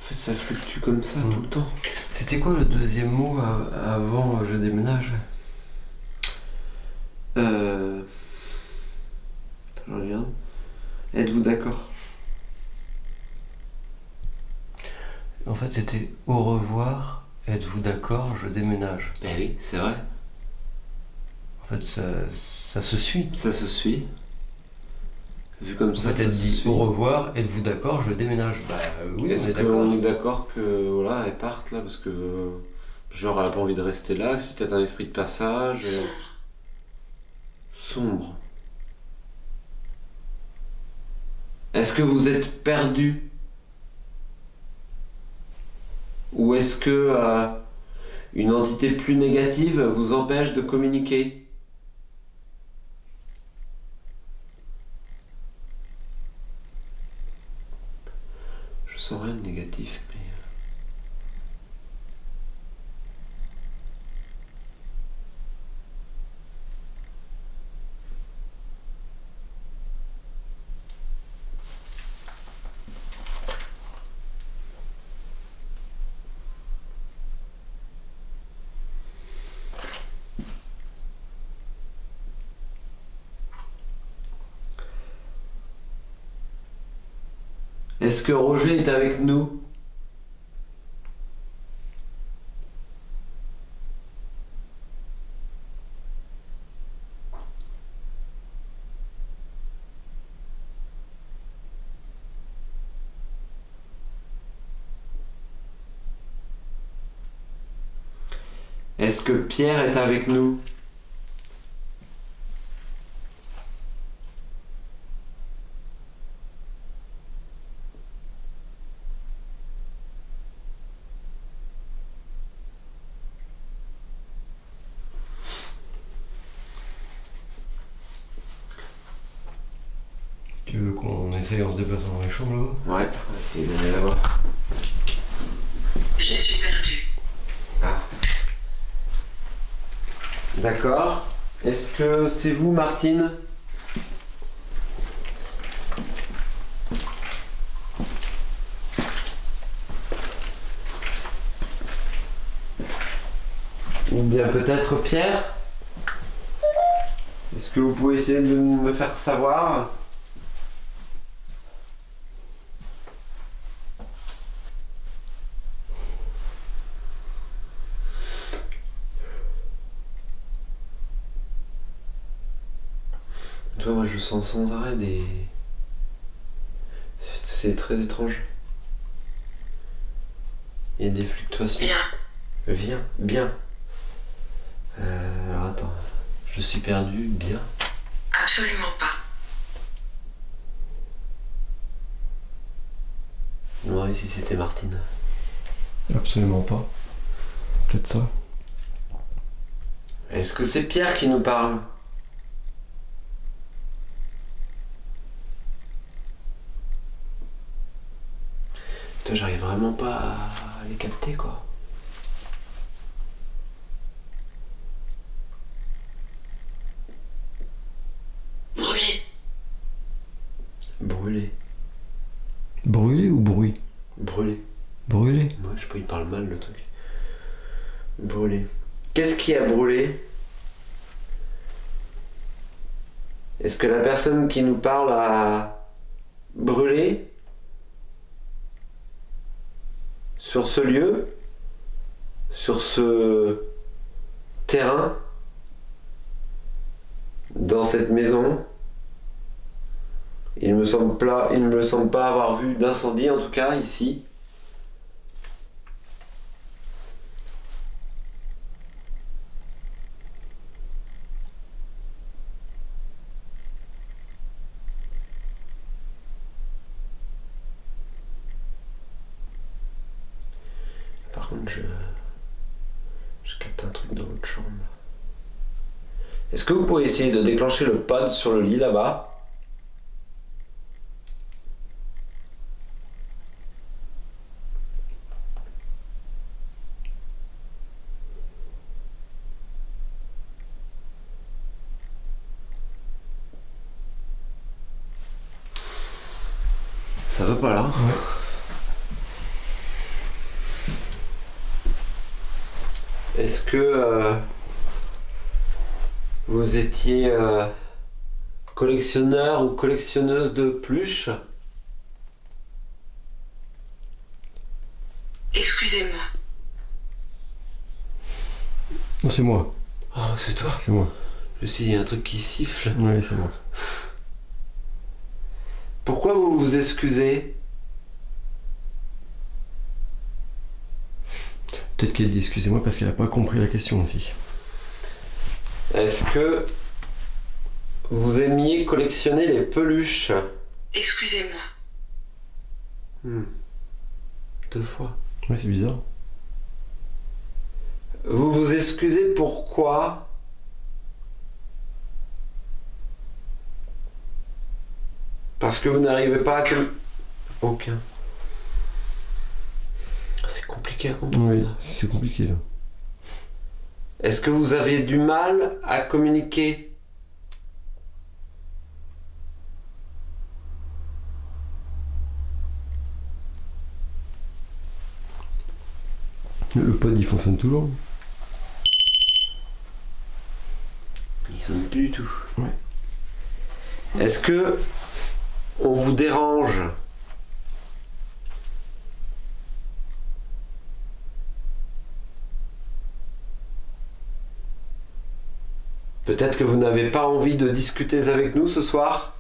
fait, ça fluctue comme ça tout le temps. C'était quoi le deuxième mot avant je déménage? Je regarde. Êtes-vous d'accord? En fait, c'était au revoir, êtes-vous d'accord, je déménage. Ben oui, c'est vrai. En fait, ça se suit. Ça se suit. Vu comme ça, Peut-être ça se dit suit. au revoir, êtes-vous d'accord, je déménage. Bah oui, Est-ce on est d'accord. qu'on est d'accord que voilà, elle parte là parce que genre elle a pas envie de rester là, que c'est peut-être un esprit de passage sombre. Est-ce que vous êtes perdu? Ou est-ce que une entité plus négative vous empêche de communiquer? sens rien de négatif, mais... Est-ce que Roger est avec nous? Est-ce que Pierre est avec nous? Tu veux qu'on essaye en se déplaçant dans les chambres là-bas? Ouais, on va essayer d'aller là-bas. Je suis perdue. Ah. D'accord. Est-ce que c'est vous, Martine? Ou bien peut-être Pierre? Est-ce que vous pouvez essayer de me faire savoir? Toi, moi je sens sans arrêt des... C'est très étrange. Il y a des fluctuations. Bien. Viens, bien. Alors attends, je suis perdu, bien. Absolument pas. Je me demandais si c'était Martine. Absolument pas. Peut-être ça. Est-ce que c'est Pierre qui nous parle? Putain, j'arrive vraiment pas à les capter, quoi. Brûlé. Brûlé. Brûlé ou bruit? Brûlé. Brûlé. Moi, je sais pas, il parle mal, le truc. Brûlé. Qu'est-ce qui a brûlé? Est-ce que la personne qui nous parle a brûlé sur ce lieu, sur ce terrain, dans cette maison? Il ne me semble pas avoir vu d'incendie, en tout cas ici. Par contre, je capte un truc dans l'autre chambre. Est-ce que vous pouvez essayer de déclencher le pod sur le lit là-bas? Ça va pas là? Ouais. Est-ce que vous étiez collectionneur ou collectionneuse de peluches? Excusez-moi. Non, c'est moi. Oh, c'est toi. C'est moi. Je me suis dit, il y a un truc qui siffle. Oui, c'est moi. Pourquoi vous vous excusez? Peut-être qu'elle dit excusez-moi parce qu'elle a pas compris la question aussi. Est-ce que vous aimiez collectionner les peluches? Excusez-moi. 2 fois. Ouais, c'est bizarre. Vous vous excusez pourquoi? Parce que vous n'arrivez pas à... Aucun. C'est compliqué à comprendre. Oui, c'est compliqué là. Est-ce que vous avez du mal à communiquer? Le pod il fonctionne toujours. Il sonne plus du tout. Ouais. Est-ce que on vous dérange? Peut-être que vous n'avez pas envie de discuter avec nous ce soir?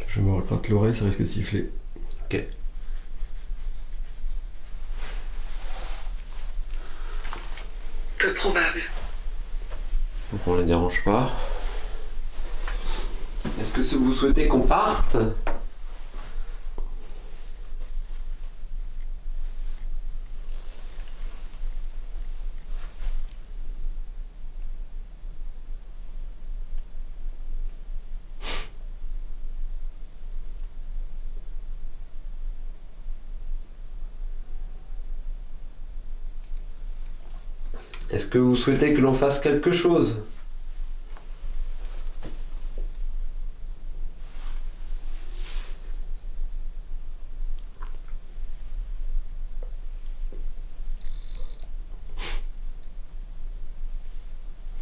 Je me raccroche l'oreille, ça risque de siffler. Ok. Peu probable. Donc on les dérange pas. Est-ce que vous souhaitez qu'on parte? Est-ce que vous souhaitez que l'on fasse quelque chose?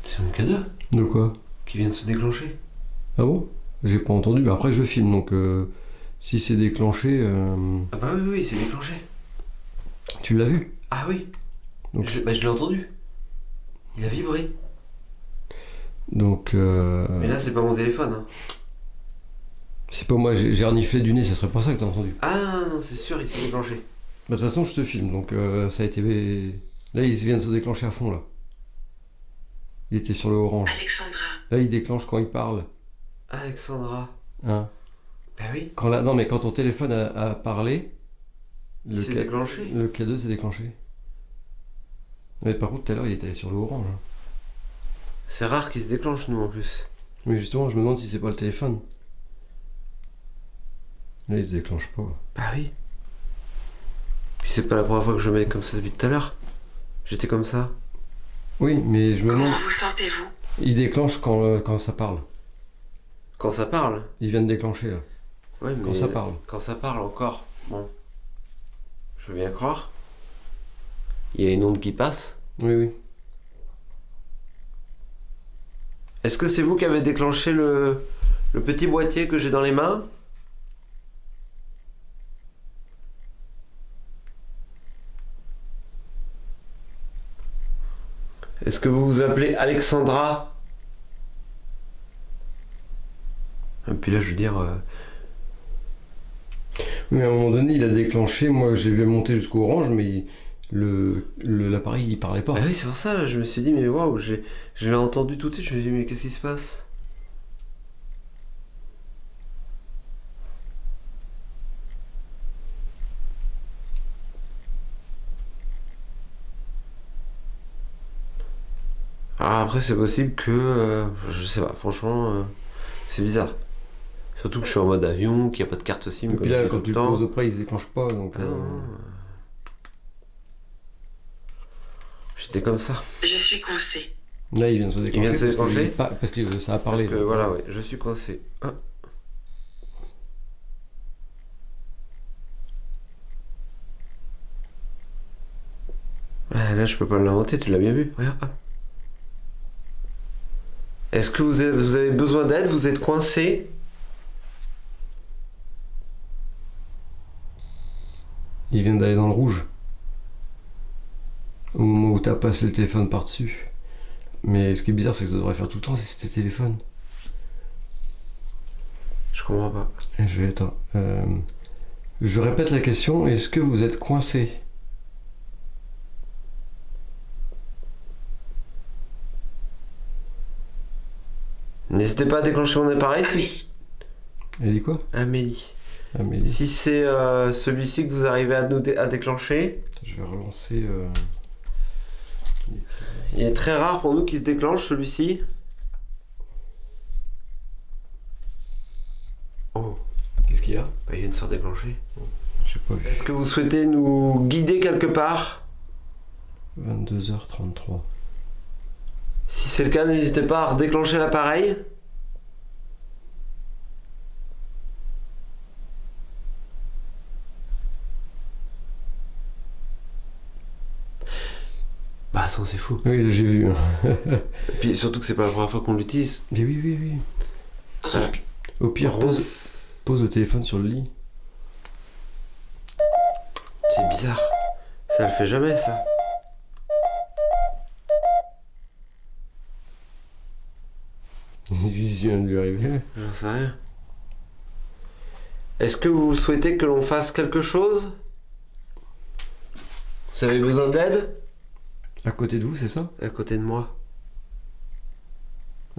C'est mon cadeau De quoi? qui vient de se déclencher. Ah bon? J'ai pas entendu, mais après je filme donc si c'est déclenché, Ah bah oui, oui, c'est déclenché. tu l'as vu? Ah oui, Donc, je l'ai entendu. Il a vibré. donc Mais là, c'est pas mon téléphone. Hein. c'est pas moi, j'ai reniflé du nez, ça serait pas ça que t'as entendu. Ah non, c'est sûr, il s'est déclenché. Bah, de toute façon, je te filme, donc ça a été. Là, il vient de se déclencher à fond là. Il était sur le orange. Alexandra. Là, il déclenche quand il parle. Alexandra. Hein. Bah oui, Non, mais quand ton téléphone a parlé, il s'est déclenché. le K2 s'est déclenché. Mais par contre, tout à l'heure, il était sur le orange. Hein. C'est rare qu'il se déclenche, nous, en plus. Mais justement, je me demande si c'est pas le téléphone. Là, il se déclenche pas. Bah oui. Puis c'est pas la première fois que je me mets comme ça depuis tout à l'heure. J'étais comme ça. Oui, mais je me demande. Comment vous sentez-vous? Il déclenche quand ça parle. Quand ça parle. Il vient de déclencher là. Ouais, mais Quand ça parle. Quand ça parle encore. Bon. Je veux bien croire. Il y a une onde qui passe. Oui, oui. Est-ce que c'est vous qui avez déclenché le petit boîtier que j'ai dans les mains? Est-ce que vous vous appelez Alexandra? Et puis là, je veux dire... Mais à un moment donné, il a déclenché. Moi, j'ai vu monter jusqu'au orange, mais l'appareil, il parlait pas. Bah oui, c'est pour ça, là, je me suis dit, mais waouh, je l'ai entendu tout de suite, je me suis dit, mais qu'est-ce qui se passe? Alors après, c'est possible que... je sais pas, franchement, c'est bizarre. Surtout que je suis en mode avion, qu'il n'y a pas de carte SIM. Et comme puis je là, fais quand tout tu le le temps. poses auprès, il se déclenche pas. Donc, Ah non. J'étais comme ça. Je suis coincée. là, il vient de se déclencher. vient de se déclencher parce que ça a Parce parlé. que donc, voilà, ouais, je suis coincé. Ah. Ah, là, je peux pas l'inventer, tu l'as bien vu. Regarde. Ah. Est-ce que vous avez besoin d'aide? Vous êtes coincé? Il vient d'aller dans le rouge. Au moment où t'as passé le téléphone par-dessus. Mais ce qui est bizarre, c'est que ça devrait faire tout le temps si c'était téléphone. Je comprends pas. Attends. Je répète la question. Est-ce que vous êtes coincé? N'hésitez pas à déclencher mon appareil si... Elle dit quoi? Amélie. Amélie. Si c'est celui-ci que vous arrivez à déclencher, Je vais relancer. il est très rare pour nous qu'il se déclenche celui-ci. Bah, il y a une sorte déclenchée. J'ai pas vu. Est-ce que vous souhaitez nous guider quelque part? 22h33. Si c'est le cas, n'hésitez pas à redéclencher l'appareil. Bah attends, c'est fou. Oui, là, j'ai vu. Et puis surtout que c'est pas la première fois qu'on l'utilise. Mais oui, oui, oui. Ah, Au pire, pose le téléphone sur le lit. c'est bizarre. Ça le fait jamais, ça. Qu'est-ce qui vient de lui arriver? J'en sais rien. Est-ce que vous souhaitez que l'on fasse quelque chose? Vous avez besoin d'aide? À côté de vous, c'est ça? À côté de moi.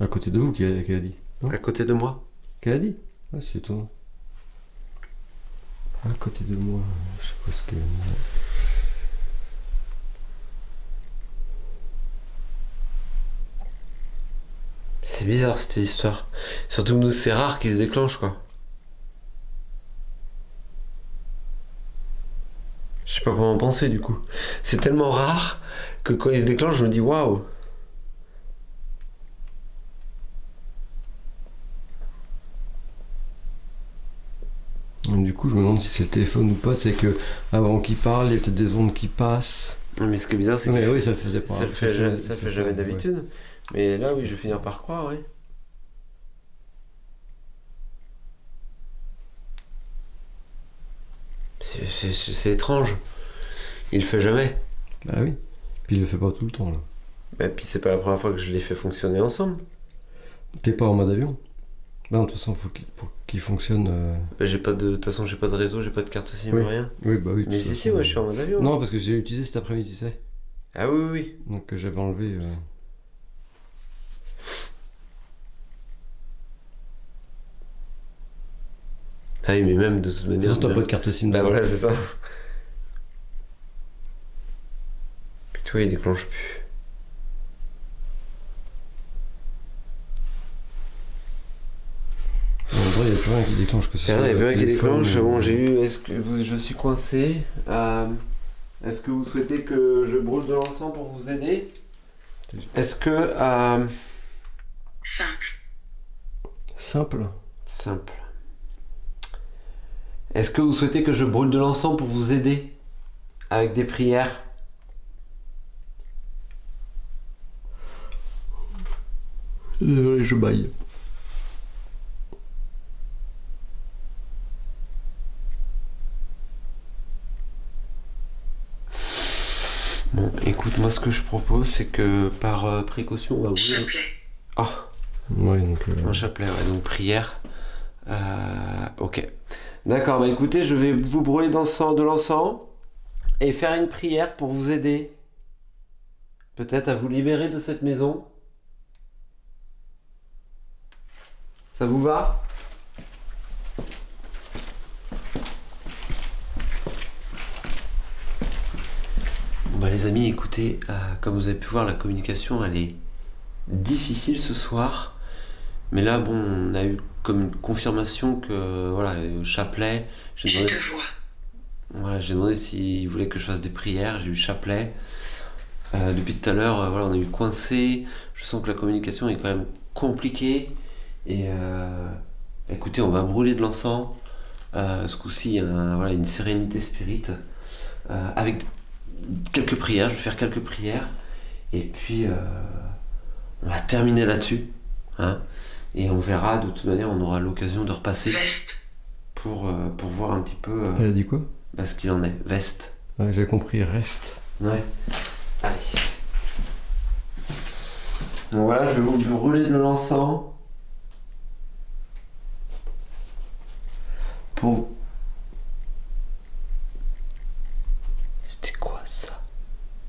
À côté de vous, qu'elle a dit? Non? À côté de moi. Qu'elle a dit? Ah, c'est étonnant. À côté de moi, je sais pas ce que... C'est bizarre cette histoire. Surtout que nous, c'est rare qu'il se déclenche, quoi. Je sais pas comment en penser, du coup. C'est tellement rare que quand il se déclenche, je me dis waouh. Du coup, je me demande si c'est le téléphone ou pas. C'est que avant qu'il parle, il y a peut-être des ondes qui passent. Mais ce qui est bizarre, c'est Mais que oui, ça le faisait pas. ça le fait jamais d'habitude. Mais là, oui, je vais finir par croire, oui. C'est étrange. Il le fait jamais. Bah oui. Puis il le fait pas tout le temps là. Et puis c'est pas la première fois que je les fais fonctionner ensemble. T'es pas en mode avion? Bah, de toute façon, pour qu'il fonctionne. Bah, de toute façon, j'ai pas de réseau, j'ai pas de carte SIM, Oui. rien. Oui, bah oui. de Mais toute si, façon, si, ouais, je suis en mode avion. Non, parce que j'ai utilisé cet après-midi, tu sais. Ah oui, oui, oui. Donc j'avais enlevé. Ah oui, mais même de toute manière. T'as pas de carte SIM. Bah dedans. voilà, c'est ça. Puis toi, il déclenche plus. En vrai, il n'y a plus rien qui déclenche que ça. Il y a plus rien qui déclenche. Bon, j'ai j'ai eu. Je suis coincé. Est-ce que vous souhaitez que je brûle de l'encens pour vous aider? Est-ce que. Simple. Simple. Simple. Est-ce que vous souhaitez que je brûle de l'encens pour vous aider avec des prières? Désolé, je baille. Bon, écoute, moi ce que je propose, c'est que par précaution, on va brûler. Chapelet. Ah, Ouais, donc. un chapelet, ouais, donc prière. Ok. D'accord, bah écoutez, je vais vous brûler de l'encens et faire une prière pour vous aider. Peut-être à vous libérer de cette maison. Ça vous va? Bon bah les amis, écoutez, comme vous avez pu voir, la communication elle est difficile ce soir. Mais là, bon, on a eu comme une confirmation que, voilà, chapelet. J'ai Je demandé, te vois. voilà, j'ai demandé s'il voulait que je fasse des prières. J'ai eu chapelet. Depuis tout à l'heure, voilà, on a eu coincé. Je sens que la communication est quand même compliquée. Et écoutez, on va brûler de l'encens. Ce coup-ci, il y a voilà, une sérénité spirit. Avec quelques prières, je vais faire quelques prières. Et puis, on va terminer là-dessus. Hein. Et on verra, de toute manière, on aura l'occasion de repasser Veste. pour voir un petit peu Elle a dit quoi? ce qu'il en est. Veste. Ouais, j'ai compris, reste. Ouais. Allez. Donc voilà, je vais vous brûler de l'encens. Pour... C'était quoi ça?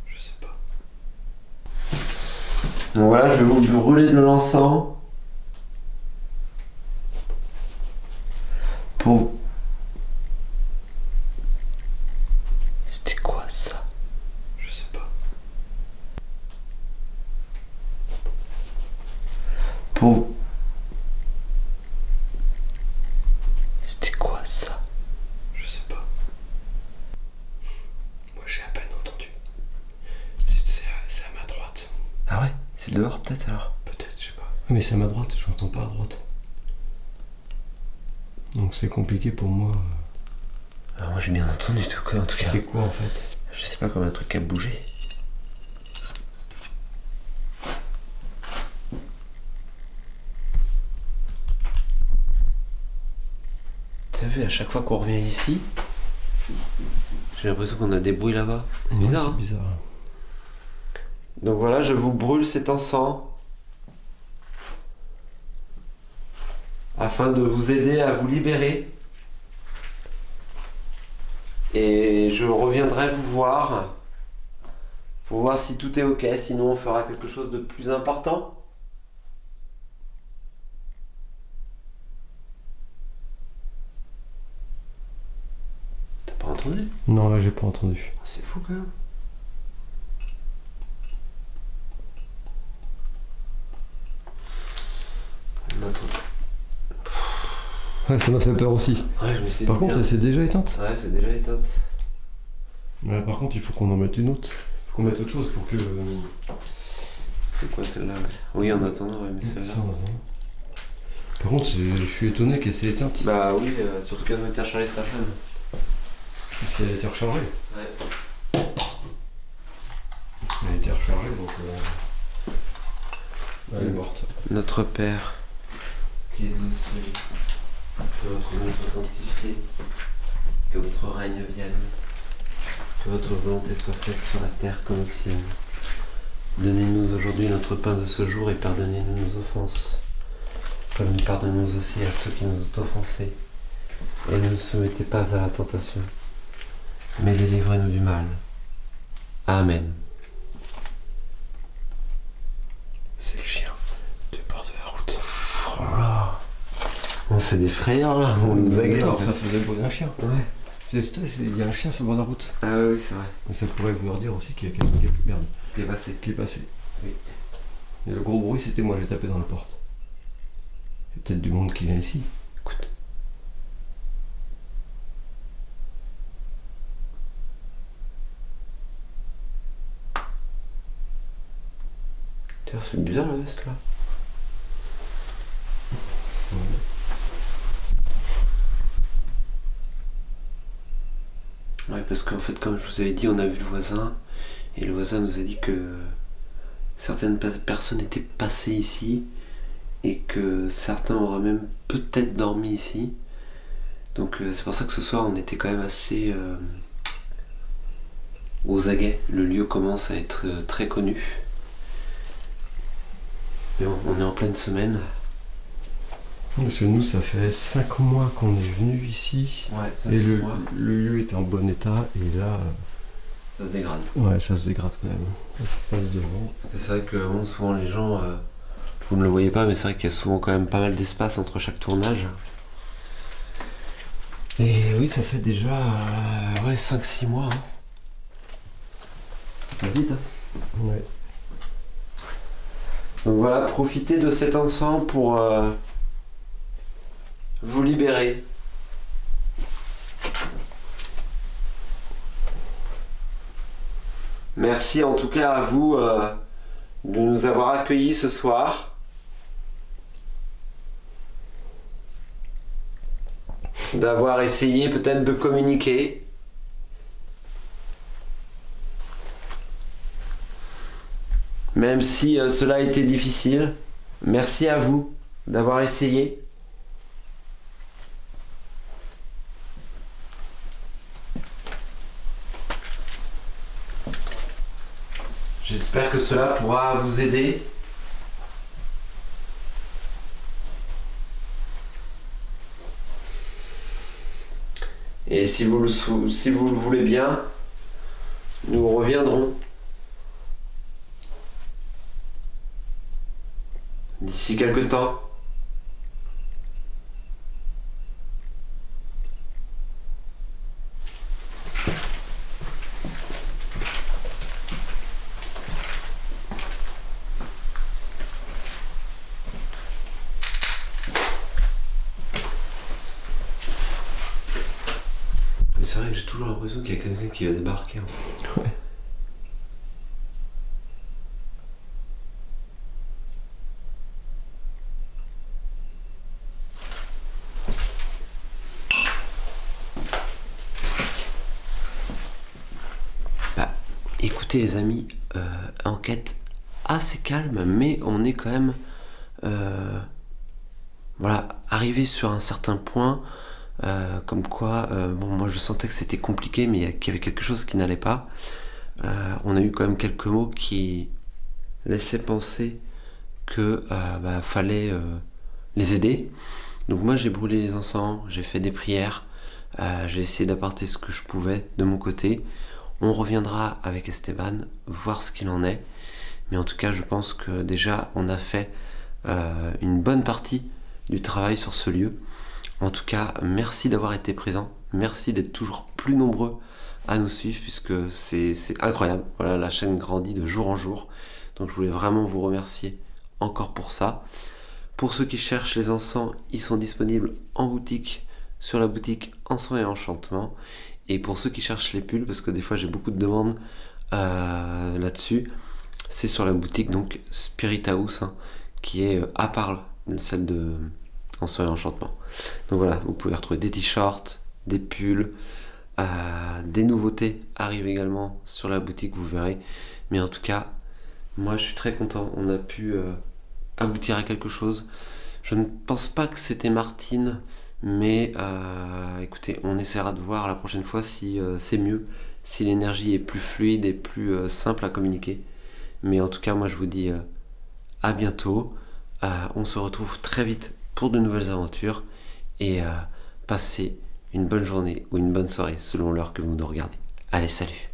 Je sais pas. Donc voilà, je vais vous brûler de l'encens. Pour... C'était quoi ça? Je sais pas. Pour... C'était quoi ça? dehors peut-être alors. Peut-être, je sais pas. Mais c'est à ma droite, je n'entends pas à droite. Donc c'est compliqué pour moi. Alors moi j'ai bien entendu en tout cas. C'était quoi en fait? Je sais pas, comme un truc qui a bougé. T'as vu, à chaque fois qu'on revient ici, j'ai l'impression qu'on a des bruits là-bas. C'est Ouais, bizarre. c'est Hein. bizarre. Donc voilà, je vous brûle cet encens afin de vous aider à vous libérer. Et je reviendrai vous voir pour voir si tout est ok, sinon on fera quelque chose de plus important. T'as pas entendu? Non, là j'ai pas entendu. C'est fou quand même. Notre... Ouais, ça m'a fait peur aussi. Ouais, je me suis Par dit contre, bien. elle s'est déjà éteinte. Ouais, c'est déjà éteinte. Mais par contre, il faut qu'on en mette une autre. Il faut qu'on mette autre chose pour que. C'est quoi celle-là? Oui, en attendant, ouais, mais celle-là. Ça, par contre, je suis étonné qu'elle s'est éteinte. Bah oui, surtout qu'elle doit être rechargée cet après-midi. Parce qu'elle a été rechargée. Ouais. Elle a été rechargée donc. Elle est morte. Notre Père, qui es aux cieux, que votre nom soit sanctifié, que votre règne vienne, que votre volonté soit faite sur la terre comme au ciel. Donnez-nous aujourd'hui notre pain de ce jour et pardonnez-nous nos offenses, comme nous pardonnons aussi à ceux qui nous ont offensés. Et ne nous soumettez pas à la tentation, mais délivrez-nous du mal. Amen. C'est le chien du bord de la route. Oh là, on se fait des frayeurs là, on nous agace. Alors, ça faisait le bruit d'un chien. Ouais. Il y a un chien sur le bord de la route. Ah oui, c'est vrai. Mais ça pourrait vouloir dire aussi qu'il y a quelqu'un qui est... Merde. Qui est passé. Qui est passé. Oui. Et le gros bruit, c'était moi, j'ai tapé dans la porte. Il y a peut-être du monde qui vient ici. Écoute. D'ailleurs, c'est bizarre la veste là. Ouais, parce qu'en fait, comme je vous avais dit, on a vu le voisin, et le voisin nous a dit que certaines personnes étaient passées ici, et que certains auraient même peut-être dormi ici. Donc c'est pour ça que ce soir, on était quand même assez aux aguets. Le lieu commence à être très connu. Mais bon, on est en pleine semaine. Parce que nous, ça fait 5 mois qu'on est venu ici. Ouais, Et le lieu est en bon état. Et là, ça se dégrade. ouais, ça se dégrade quand même. Ça passe devant. Parce que c'est vrai que bon, souvent les gens, vous ne le voyez pas, mais c'est vrai qu'il y a souvent quand même pas mal d'espace entre chaque tournage. Et oui, ça fait déjà 5-6 mois. Hein. Ça passe vite, hein. Ouais. Donc voilà, profitez de cet encens pour vous libérer. Merci en tout cas à vous de nous avoir accueillis ce soir. D'avoir essayé peut-être de communiquer. Même si cela a été difficile. Merci à vous d'avoir essayé. J'espère que cela pourra vous aider. Et si vous le voulez bien, nous reviendrons. D'ici quelque temps. Mais c'est vrai que j'ai toujours l'impression qu'il y a quelqu'un qui va débarquer en fait. Ouais. Écoutez les amis, enquête assez calme, mais on est quand même arrivé sur un certain point, comme quoi, moi je sentais que c'était compliqué, mais qu'il y avait quelque chose qui n'allait pas. On a eu quand même quelques mots qui laissaient penser que fallait les aider. Donc moi j'ai brûlé les encens, j'ai fait des prières, j'ai essayé d'apporter ce que je pouvais de mon côté. On reviendra avec Esteban, voir ce qu'il en est. Mais en tout cas, je pense que déjà, on a fait une bonne partie du travail sur ce lieu. En tout cas, merci d'avoir été présent. Merci d'être toujours plus nombreux à nous suivre, puisque c'est incroyable. Voilà, la chaîne grandit de jour en jour. Donc je voulais vraiment vous remercier encore pour ça. Pour ceux qui cherchent les encens, ils sont disponibles en boutique, sur la boutique Encens et Enchantement. Et pour ceux qui cherchent les pulls, parce que des fois j'ai beaucoup de demandes là-dessus, c'est sur la boutique donc Spirit House, qui est à part celle de Encens et Enchantement. Donc voilà, vous pouvez retrouver des t-shirts, des pulls, des nouveautés arrivent également sur la boutique, vous verrez. Mais en tout cas, moi je suis très content, on a pu aboutir à quelque chose. Je ne pense pas que c'était Martine, mais écoutez, on essaiera de voir la prochaine fois si c'est mieux, si l'énergie est plus fluide et plus simple à communiquer. Mais en tout cas, moi je vous dis à bientôt. On se retrouve très vite pour de nouvelles aventures et passez une bonne journée ou une bonne soirée selon l'heure que vous nous regardez. Allez, salut!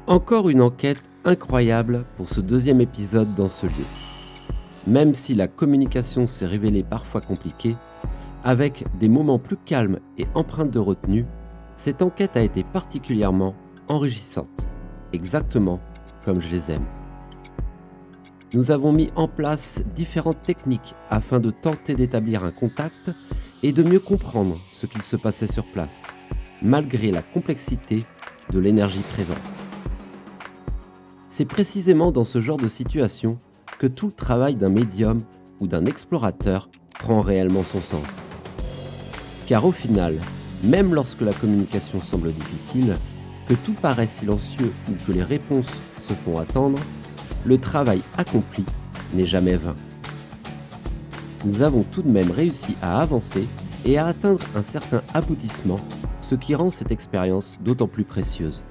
Encore une enquête incroyable pour ce deuxième épisode dans ce lieu. Même si la communication s'est révélée parfois compliquée, avec des moments plus calmes et empreintes de retenue, cette enquête a été particulièrement enrichissante, exactement comme je les aime. Nous avons mis en place différentes techniques afin de tenter d'établir un contact et de mieux comprendre ce qu'il se passait sur place, malgré la complexité de l'énergie présente. C'est précisément dans ce genre de situation que tout le travail d'un médium ou d'un explorateur prend réellement son sens. Car au final, même lorsque la communication semble difficile, que tout paraît silencieux ou que les réponses se font attendre, le travail accompli n'est jamais vain. Nous avons tout de même réussi à avancer et à atteindre un certain aboutissement, ce qui rend cette expérience d'autant plus précieuse.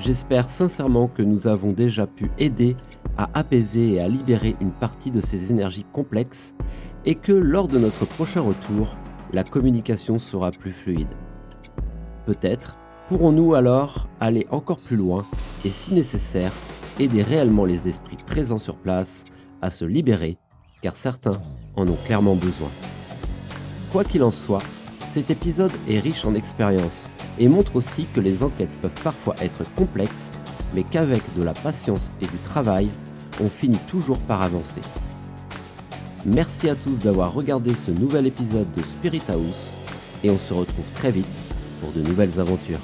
J'espère sincèrement que nous avons déjà pu aider à apaiser et à libérer une partie de ces énergies complexes et que lors de notre prochain retour, la communication sera plus fluide. Peut-être pourrons-nous alors aller encore plus loin et, si nécessaire, aider réellement les esprits présents sur place à se libérer, car certains en ont clairement besoin. Quoi qu'il en soit, cet épisode est riche en expériences et montre aussi que les enquêtes peuvent parfois être complexes, mais qu'avec de la patience et du travail, on finit toujours par avancer. Merci à tous d'avoir regardé ce nouvel épisode de Spirit House et on se retrouve très vite pour de nouvelles aventures.